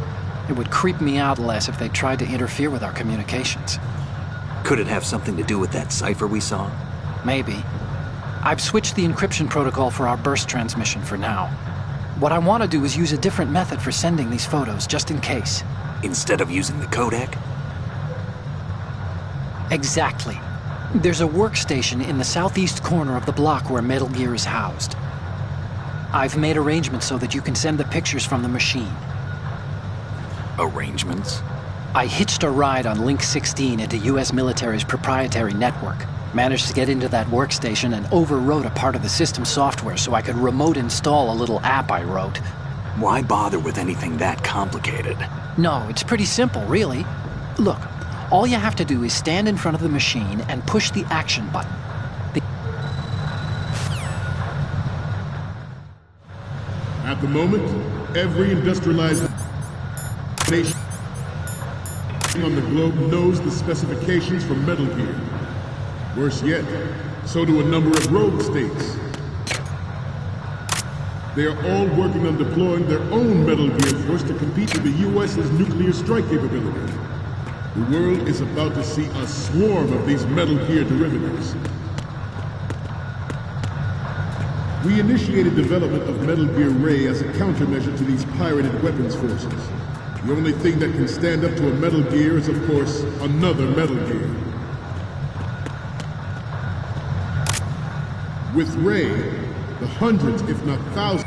It would creep me out less if they tried to interfere with our communications. Could it have something to do with that cipher we saw? Maybe. I've switched the encryption protocol for our burst transmission for now. What I want to do is use a different method for sending these photos, just in case. Instead of using the codec? Exactly. There's a workstation in the southeast corner of the block where Metal Gear is housed. I've made arrangements so that you can send the pictures from the machine. Arrangements? I hitched a ride on Link 16 into U.S. military's proprietary network. Managed to get into that workstation and overwrote a part of the system software so I could remote install a little app I wrote. Why bother with anything that complicated? No, it's pretty simple, really. Look, all you have to do is stand in front of the machine and push the action button. At the moment, every industrialized nation on the globe knows the specifications for Metal Gear. Worse yet, so do a number of rogue states. They are all working on deploying their own Metal Gear force to compete with the U.S.'s nuclear strike capability. The world is about to see a swarm of these Metal Gear derivatives. We initiated development of Metal Gear Ray as a countermeasure to these pirated weapons forces. The only thing that can stand up to a Metal Gear is, of course, another Metal Gear. With Ray, the hundreds, if not thousands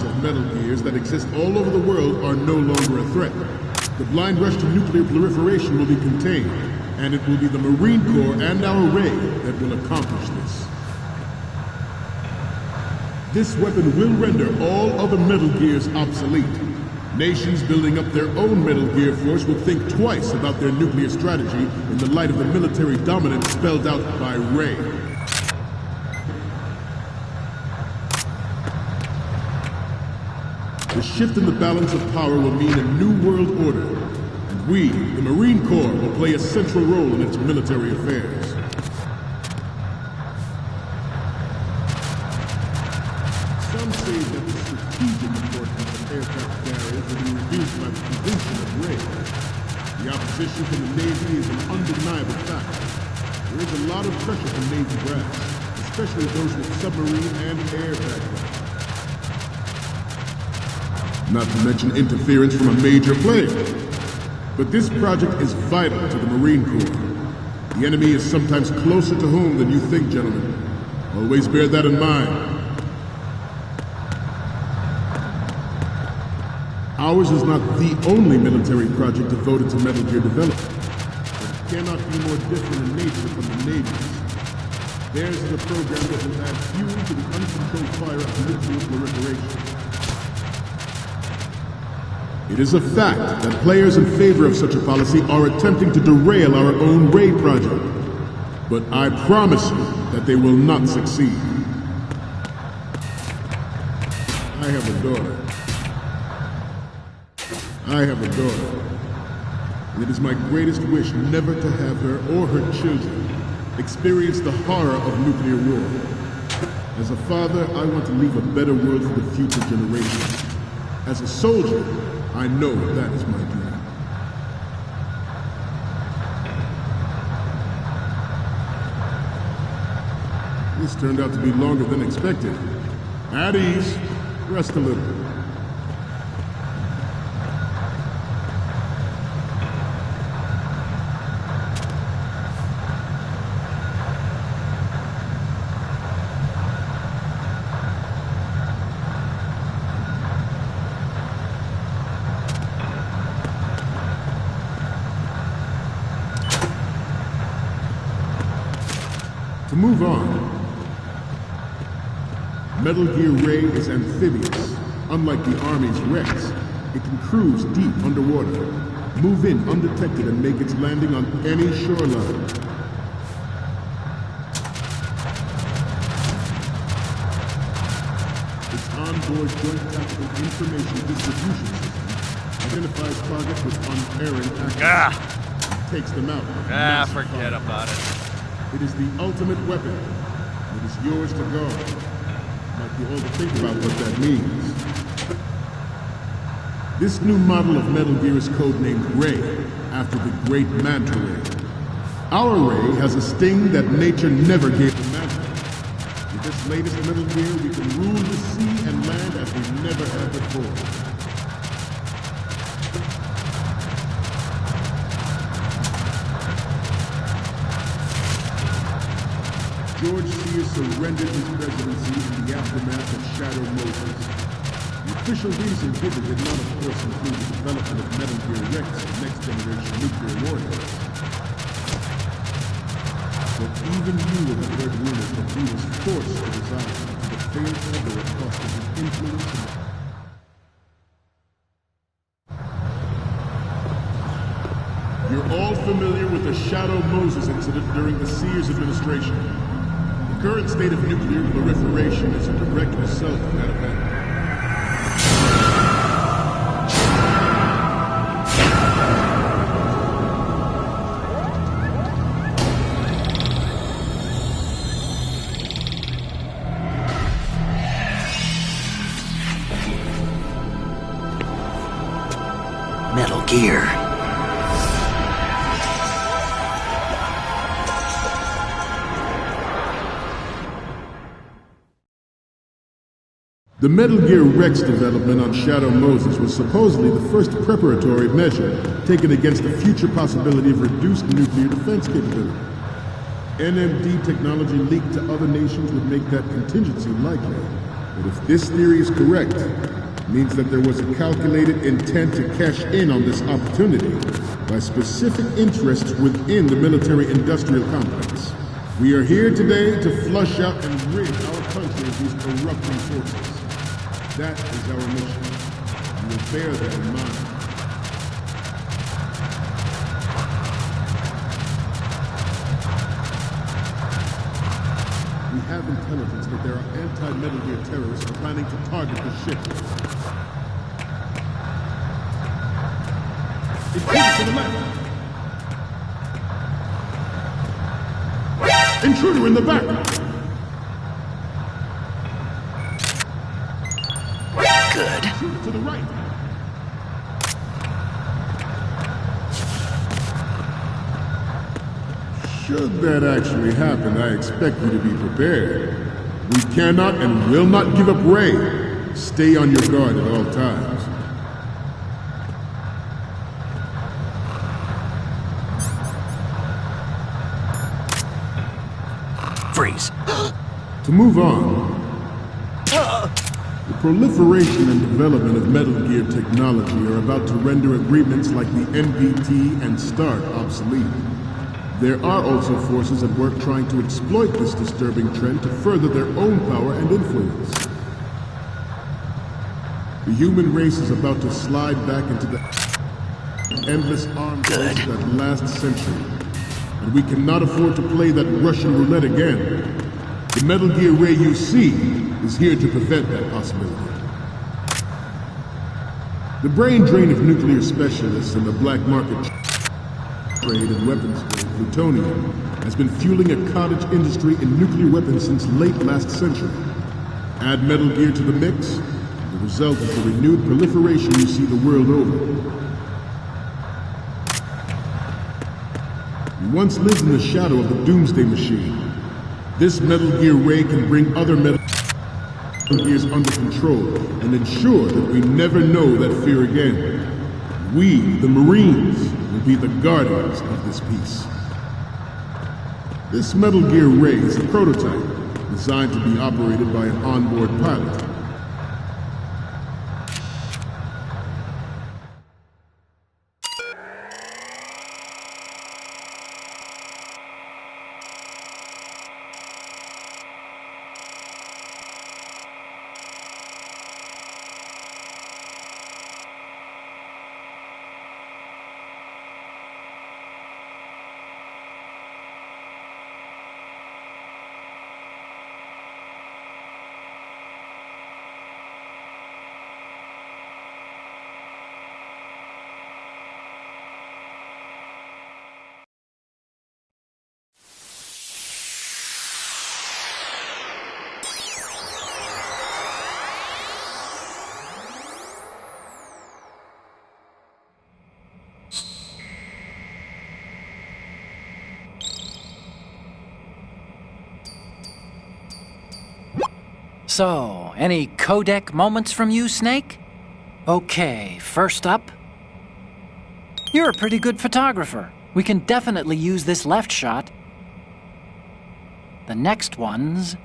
of Metal Gears that exist all over the world are no longer a threat. The blind rush to nuclear proliferation will be contained, and it will be the Marine Corps and our Ray that will accomplish this. This weapon will render all other Metal Gears obsolete. Nations building up their own Metal Gear force will think twice about their nuclear strategy in the light of the military dominance spelled out by Ray. The shift in the balance of power will mean a new world order, and we, the Marine Corps, will play a central role in its military affairs. Some say that the strategic importance of aircraft carriers will be reduced by the convention of Ray. The opposition from the Navy is an undeniable fact. There is a lot of pressure from Navy brass, especially those with submarine and air backgrounds. Not to mention interference from a major player. But this project is vital to the Marine Corps. The enemy is sometimes closer to home than you think, gentlemen. Always bear that in mind. Ours is not the only military project devoted to Metal Gear development, but it cannot be more different in nature from the Navy's. Theirs is a program that will add fuel to the uncontrolled fire of nuclear proliferation. It is a fact that players in favor of such a policy are attempting to derail our own Ray project. But I promise you that they will not succeed. I have a daughter. I have a daughter. And it is my greatest wish never to have her or her children experience the horror of nuclear war. As a father, I want to leave a better world for the future generations. As a soldier, I know that is my duty. This turned out to be longer than expected. At ease. Rest a little. To move on, Metal Gear Ray is amphibious. Unlike the Army's Rex, it can cruise deep underwater, move in undetected and make its landing on any shoreline. Its onboard Joint Tactical Information Distribution System identifies targets with unerring accuracy and takes them out. Forget about it. It is the ultimate weapon. It is yours to guard. Might be all to think about what that means. This new model of Metal Gear is codenamed Ray, after the great Manta Ray. Our Ray has a sting that nature never gave to Manta. With this latest Metal Gear, we can rule the sea and land as we never have before. George Sears surrendered his presidency in the aftermath of Shadow Moses. The official reason given did not, of course, include the development of Metal Gear Rex and next-generation nuclear warheads. But even you will have heard rumors that he was forced to resign to the failed cover at cost of his influence. You're all familiar with the Shadow Moses incident during the Sears administration. The current state of nuclear proliferation is a direct result of that event. Metal Gear. The Metal Gear Rex development on Shadow Moses was supposedly the first preparatory measure taken against the future possibility of reduced nuclear defense capability. NMD technology leaked to other nations would make that contingency likely. But if this theory is correct, it means that there was a calculated intent to cash in on this opportunity by specific interests within the military-industrial complex. We are here today to flush out and rid our country of these corrupting forces. That is our mission. You will bear that in mind. We have intelligence that there are anti-Metal Gear terrorists planning to target the ship. Intruder to the left! Intruder in the back! Good. To the right. Should that actually happen, I expect you to be prepared. We cannot and will not give up Ray. Stay on your guard at all times. Freeze. To move on, the proliferation and development of Metal Gear technology are about to render agreements like the NPT and START obsolete. There are also forces at work trying to exploit this disturbing trend to further their own power and influence. The human race is about to slide back into the endless arms race that last century. And we cannot afford to play that Russian roulette again. The Metal Gear Ray you see is here to prevent that possibility. The brain drain of nuclear specialists and the black market trade in weapons grade plutonium has been fueling a cottage industry in nuclear weapons since late last century. Add Metal Gear to the mix, and the result is the renewed proliferation you see the world over. We once lived in the shadow of the Doomsday Machine. This Metal Gear Ray can bring other Metal Gears under control and ensure that we never know that fear again. We, the Marines, will be the guardians of this peace. This Metal Gear Ray is a prototype designed to be operated by an onboard pilot. So, any codec moments from you, Snake? Okay, first up. You're a pretty good photographer. We can definitely use this left shot. The next one's...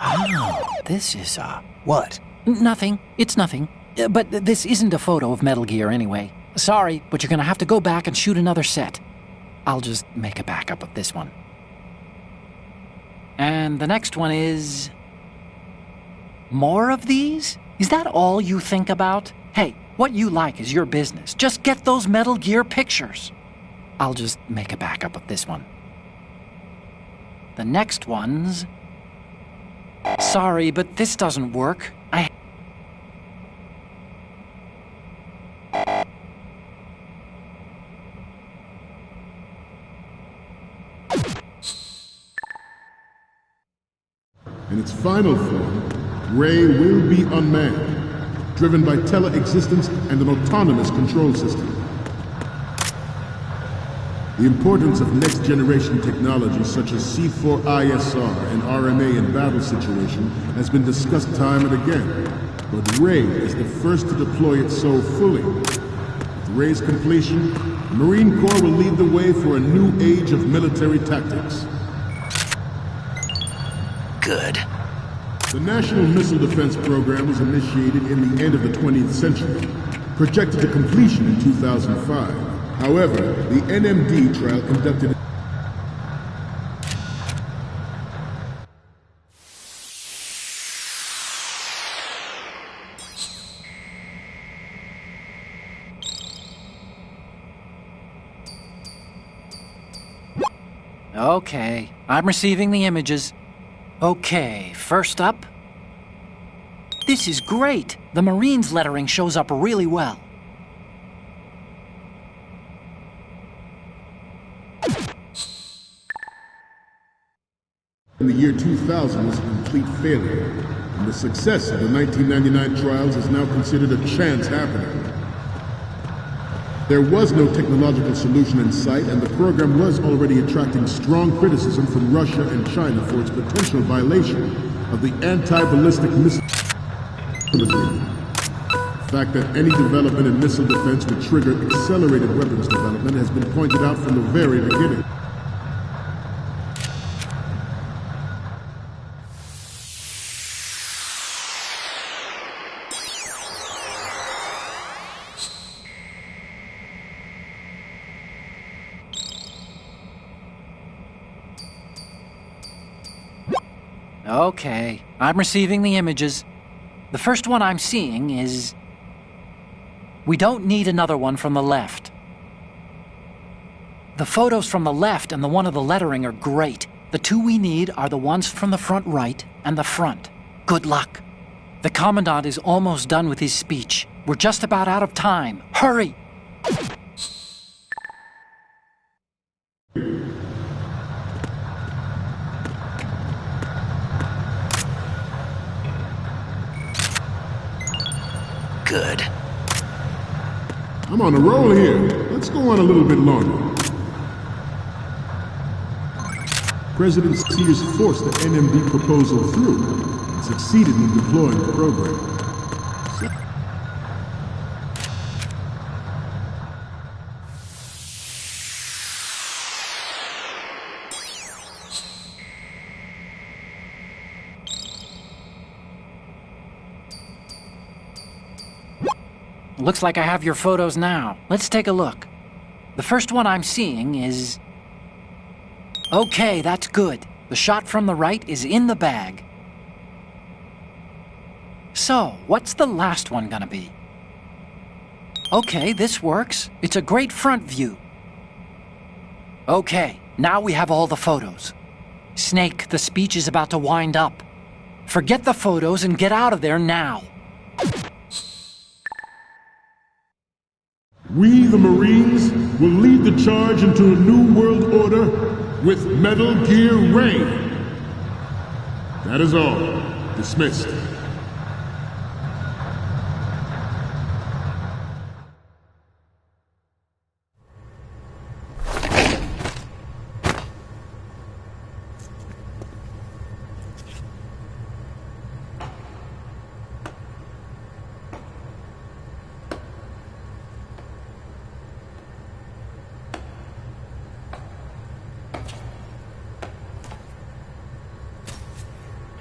Oh, this is What? Nothing. It's nothing. But this isn't a photo of Metal Gear anyway. Sorry, but you're gonna have to go back and shoot another set. I'll just make a backup of this one. And the next one is... More of these? Is that all you think about? Hey, what you like is your business. Just get those Metal Gear pictures. I'll just make a backup of this one. The next one's... Sorry, but this doesn't work. In its final form, Ray will be unmanned, driven by tele-existence and an autonomous control system. The importance of next-generation technology such as C4ISR and RMA in battle situation has been discussed time and again, but Ray is the first to deploy it so fully. With Ray's completion, the Marine Corps will lead the way for a new age of military tactics. Good. The National Missile Defense Program was initiated in the end of the 20th century, projected to completion in 2005. However, the NMD trial conducted Okay, I'm receiving the images. Okay, first up. This is great! The Marines lettering shows up really well. in the year 2000 was a complete failure, and the success of the 1999 trials is now considered a chance happening. There was no technological solution in sight, and the program was already attracting strong criticism from Russia and China for its potential violation of the anti-ballistic missile agreement. The fact that any development in missile defense would trigger accelerated weapons development has been pointed out from the very beginning. Okay, I'm receiving the images. The first one I'm seeing is... We don't need another one from the left. The photos from the left and the one of the lettering are great. The two we need are the ones from the front right and the front. Good luck. The Commandant is almost done with his speech. We're just about out of time. Hurry! Good. I'm on a roll here. Let's go on a little bit longer. President Sears forced the NMD proposal through and succeeded in deploying the program. Looks like I have your photos now. Let's take a look. The first one I'm seeing is... Okay, that's good. The shot from the right is in the bag. So, what's the last one gonna be? Okay, this works. It's a great front view. Okay, now we have all the photos. Snake, the speech is about to wind up. Forget the photos and get out of there now. We, the Marines, will lead the charge into a new world order with Metal Gear Rain. That is all. Dismissed.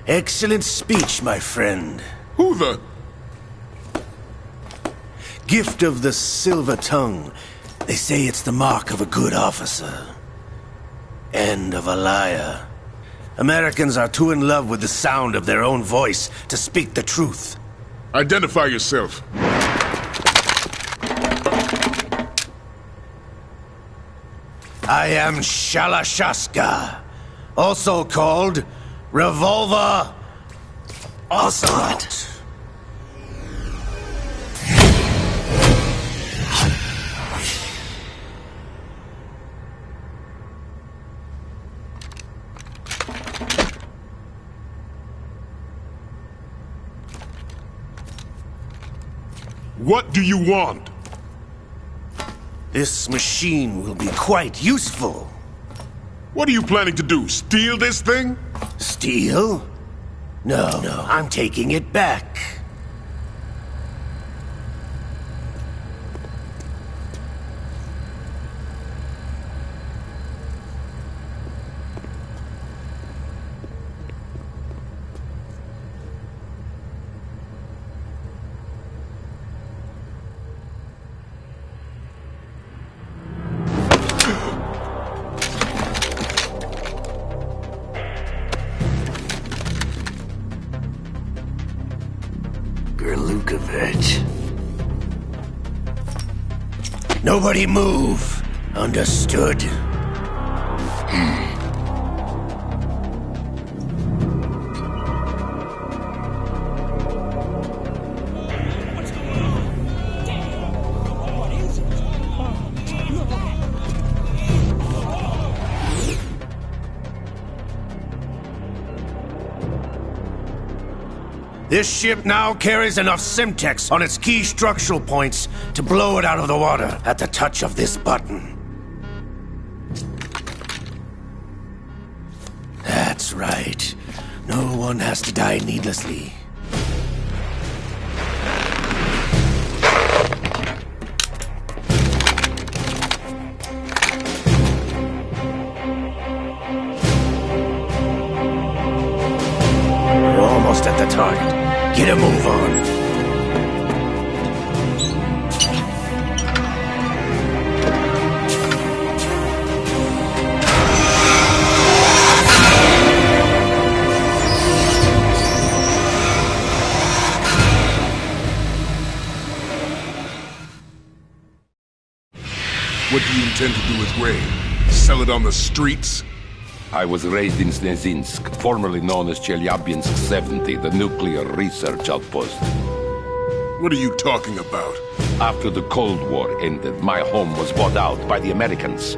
Excellent speech, my friend. Who the... Gift of the silver tongue. They say it's the mark of a good officer. And of a liar. Americans are too in love with the sound of their own voice to speak the truth. Identify yourself. I am Shalashaska, also called Revolver Ocelot. What do you want? This machine will be quite useful. What are you planning to do? Steal this thing? Steal? No, I'm taking it back. Nobody move. Understood? This ship now carries enough Simtex on its key structural points to blow it out of the water at the touch of this button. That's right. No one has to die needlessly. We're almost at the target. Get a move on. What do you intend to do with Ray? Sell it on the streets? I was raised in Snezinsk, formerly known as Chelyabinsk 70, the nuclear research outpost. What are you talking about? After the Cold War ended, my home was bought out by the Americans.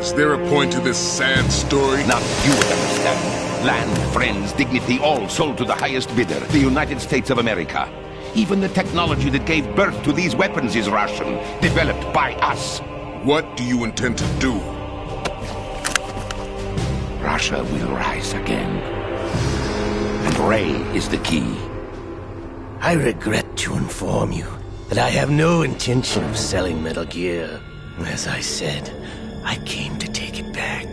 Is there a point to this sad story? Not you would understand. Land, friends, dignity, all sold to the highest bidder, the United States of America. Even the technology that gave birth to these weapons is Russian, developed by us. What do you intend to do? Russia will rise again. And Ray is the key. I regret to inform you that I have no intention of selling Metal Gear. As I said, I came to take it back.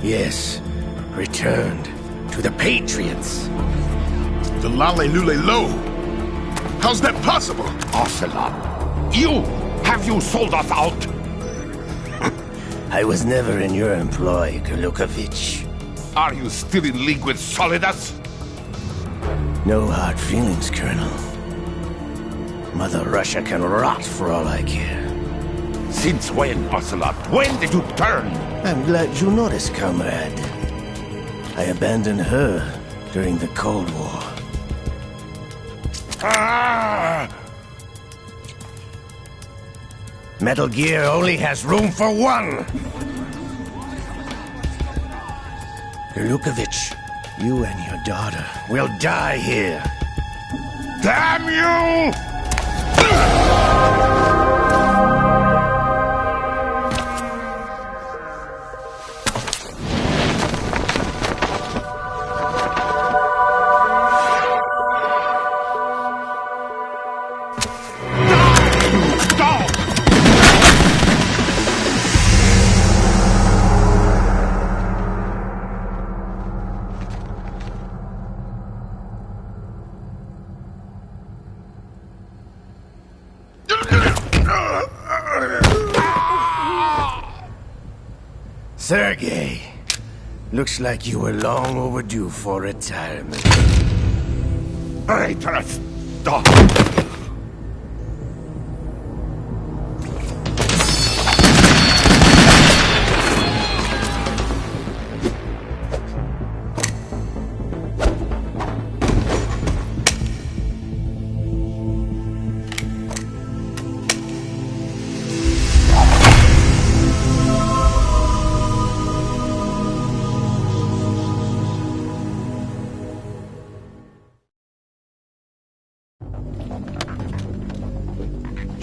Yes, returned to the Patriots. The Lale Lule Lo? How's that possible? Ocelot, you! Have you sold us out? I was never in your employ, Golukovich. Are you still in league with Solidus? No hard feelings, Colonel. Mother Russia can rot for all I care. Since when, Ocelot? When did you turn? I'm glad you noticed, comrade. I abandoned her during the Cold War. Ah! Metal Gear only has room for one! Golukovich, you and your daughter will die here. Damn you! Sergei, looks like you were long overdue for retirement. Traitorous dog!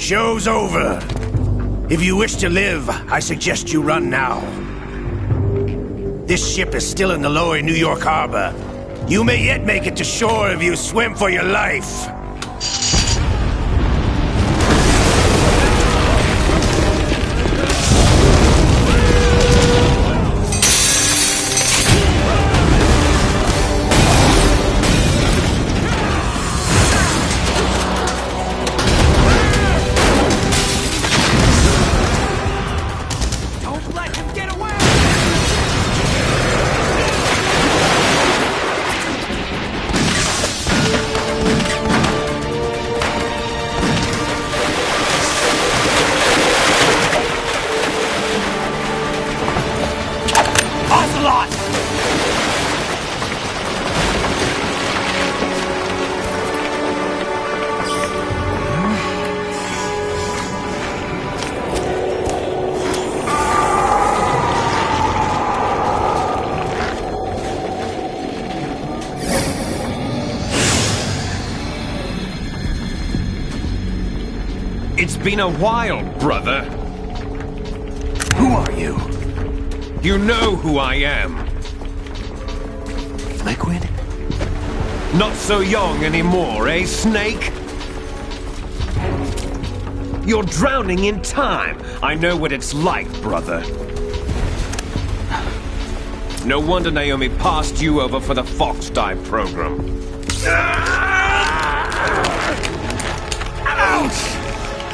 Show's over. If you wish to live, I suggest you run now. This ship is still in the lower New York harbor. You may yet make it to shore if you swim for your life. It's been a while, brother. Who are you? You know who I am. Liquid? Not so young anymore, eh, Snake? You're drowning in time. I know what it's like, brother. No wonder Naomi passed you over for the Fox Dive program. Ouch!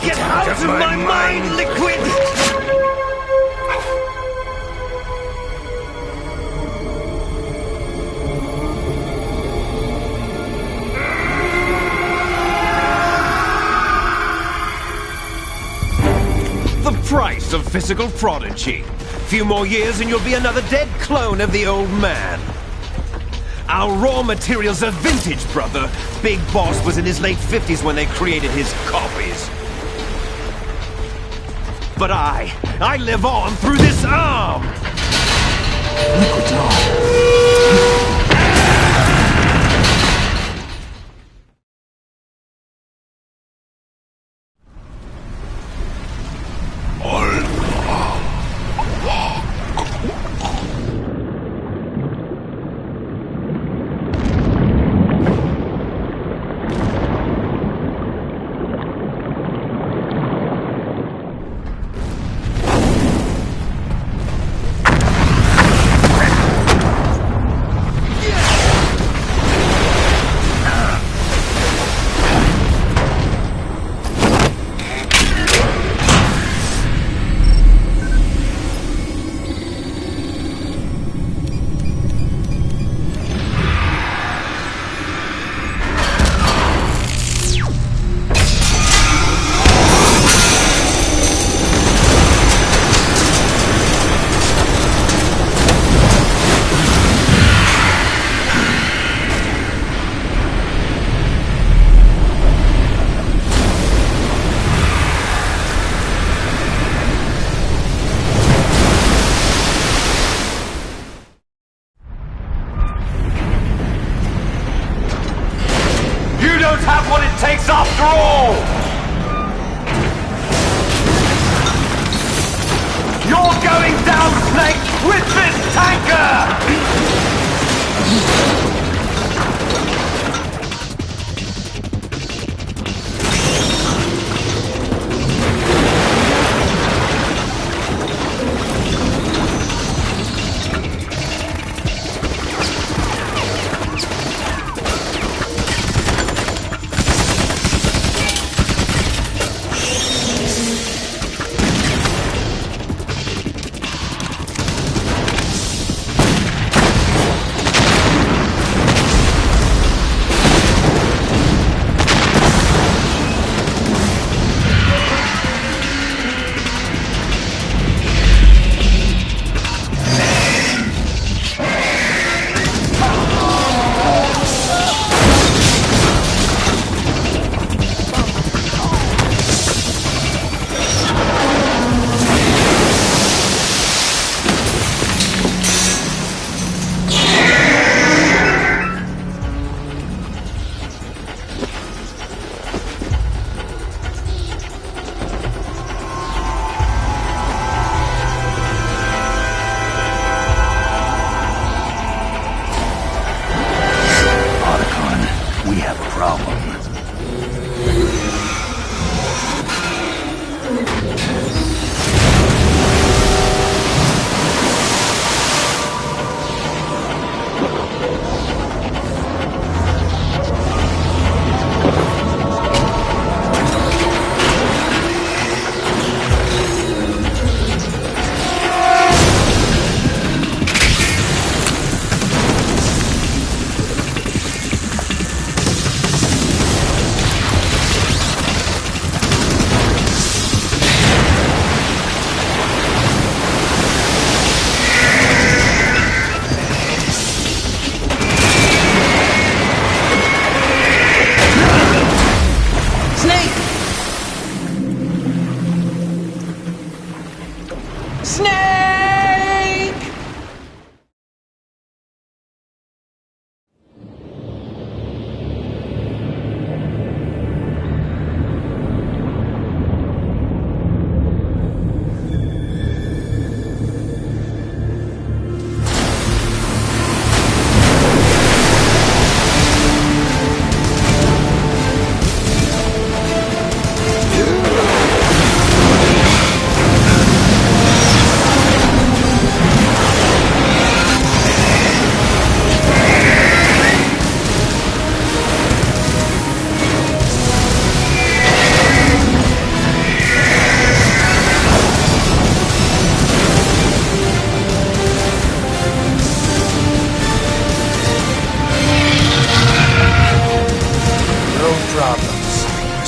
Get out of my mind, Liquid! of physical prodigy. Few more years and you'll be another dead clone of the old man. Our raw materials are vintage, brother. Big Boss was in his late 50s when they created his copies. But I live on through this arm! Liquid's on. Have what it takes after all! You're going down, Snake, with this tanker!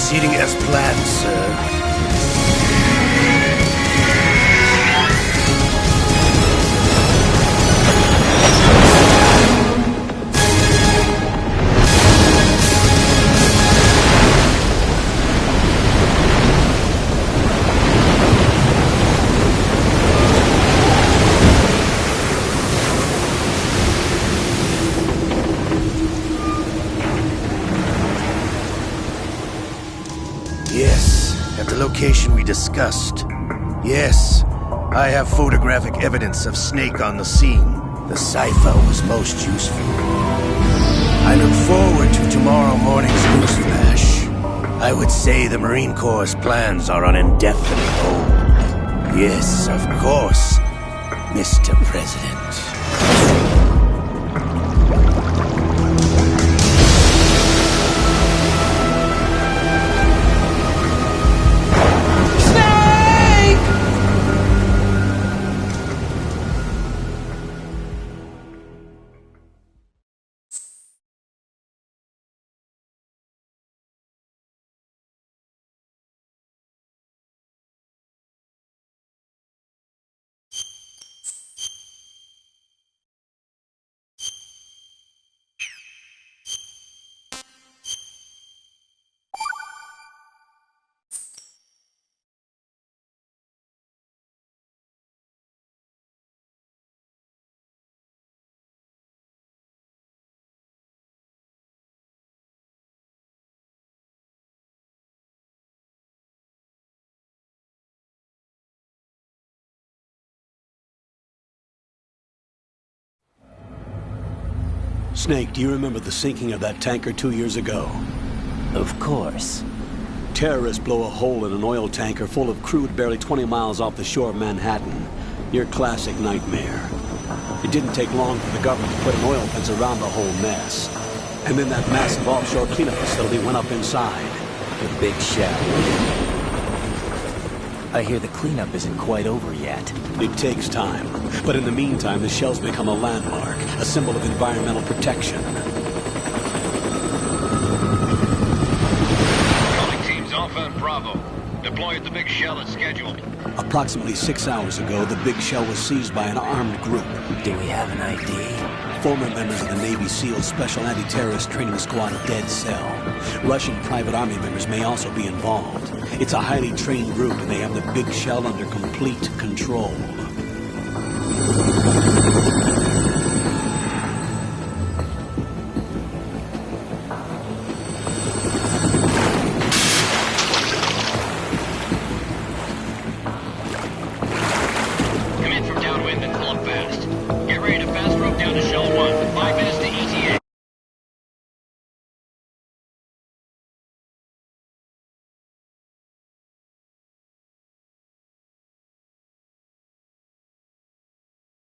Proceeding as planned, sir. Yes, at the location we discussed. Yes, I have photographic evidence of Snake on the scene. The cipher was most useful. I look forward to tomorrow morning's news flash. I would say the Marine Corps' plans are on indefinite hold. Yes, of course, Mr. President. Snake, do you remember the sinking of that tanker 2 years ago? Of course. Terrorists blow a hole in an oil tanker full of crude barely 20 miles off the shore of Manhattan. Your classic nightmare. It didn't take long for the government to put an oil fence around the whole mess. And then that massive offshore cleanup facility went up inside. The big shell. I hear the cleanup isn't quite over yet. It takes time. But in the meantime, the shell's become a landmark, a symbol of environmental protection. Calling teams Alpha and Bravo. Deploy at the big shell as scheduled. Approximately 6 hours ago, the big shell was seized by an armed group. Do we have an ID? Former members of the Navy SEAL Special Anti-Terrorist Training Squad Dead Cell. Russian private army members may also be involved. It's a highly trained group and they have the big shell under complete control.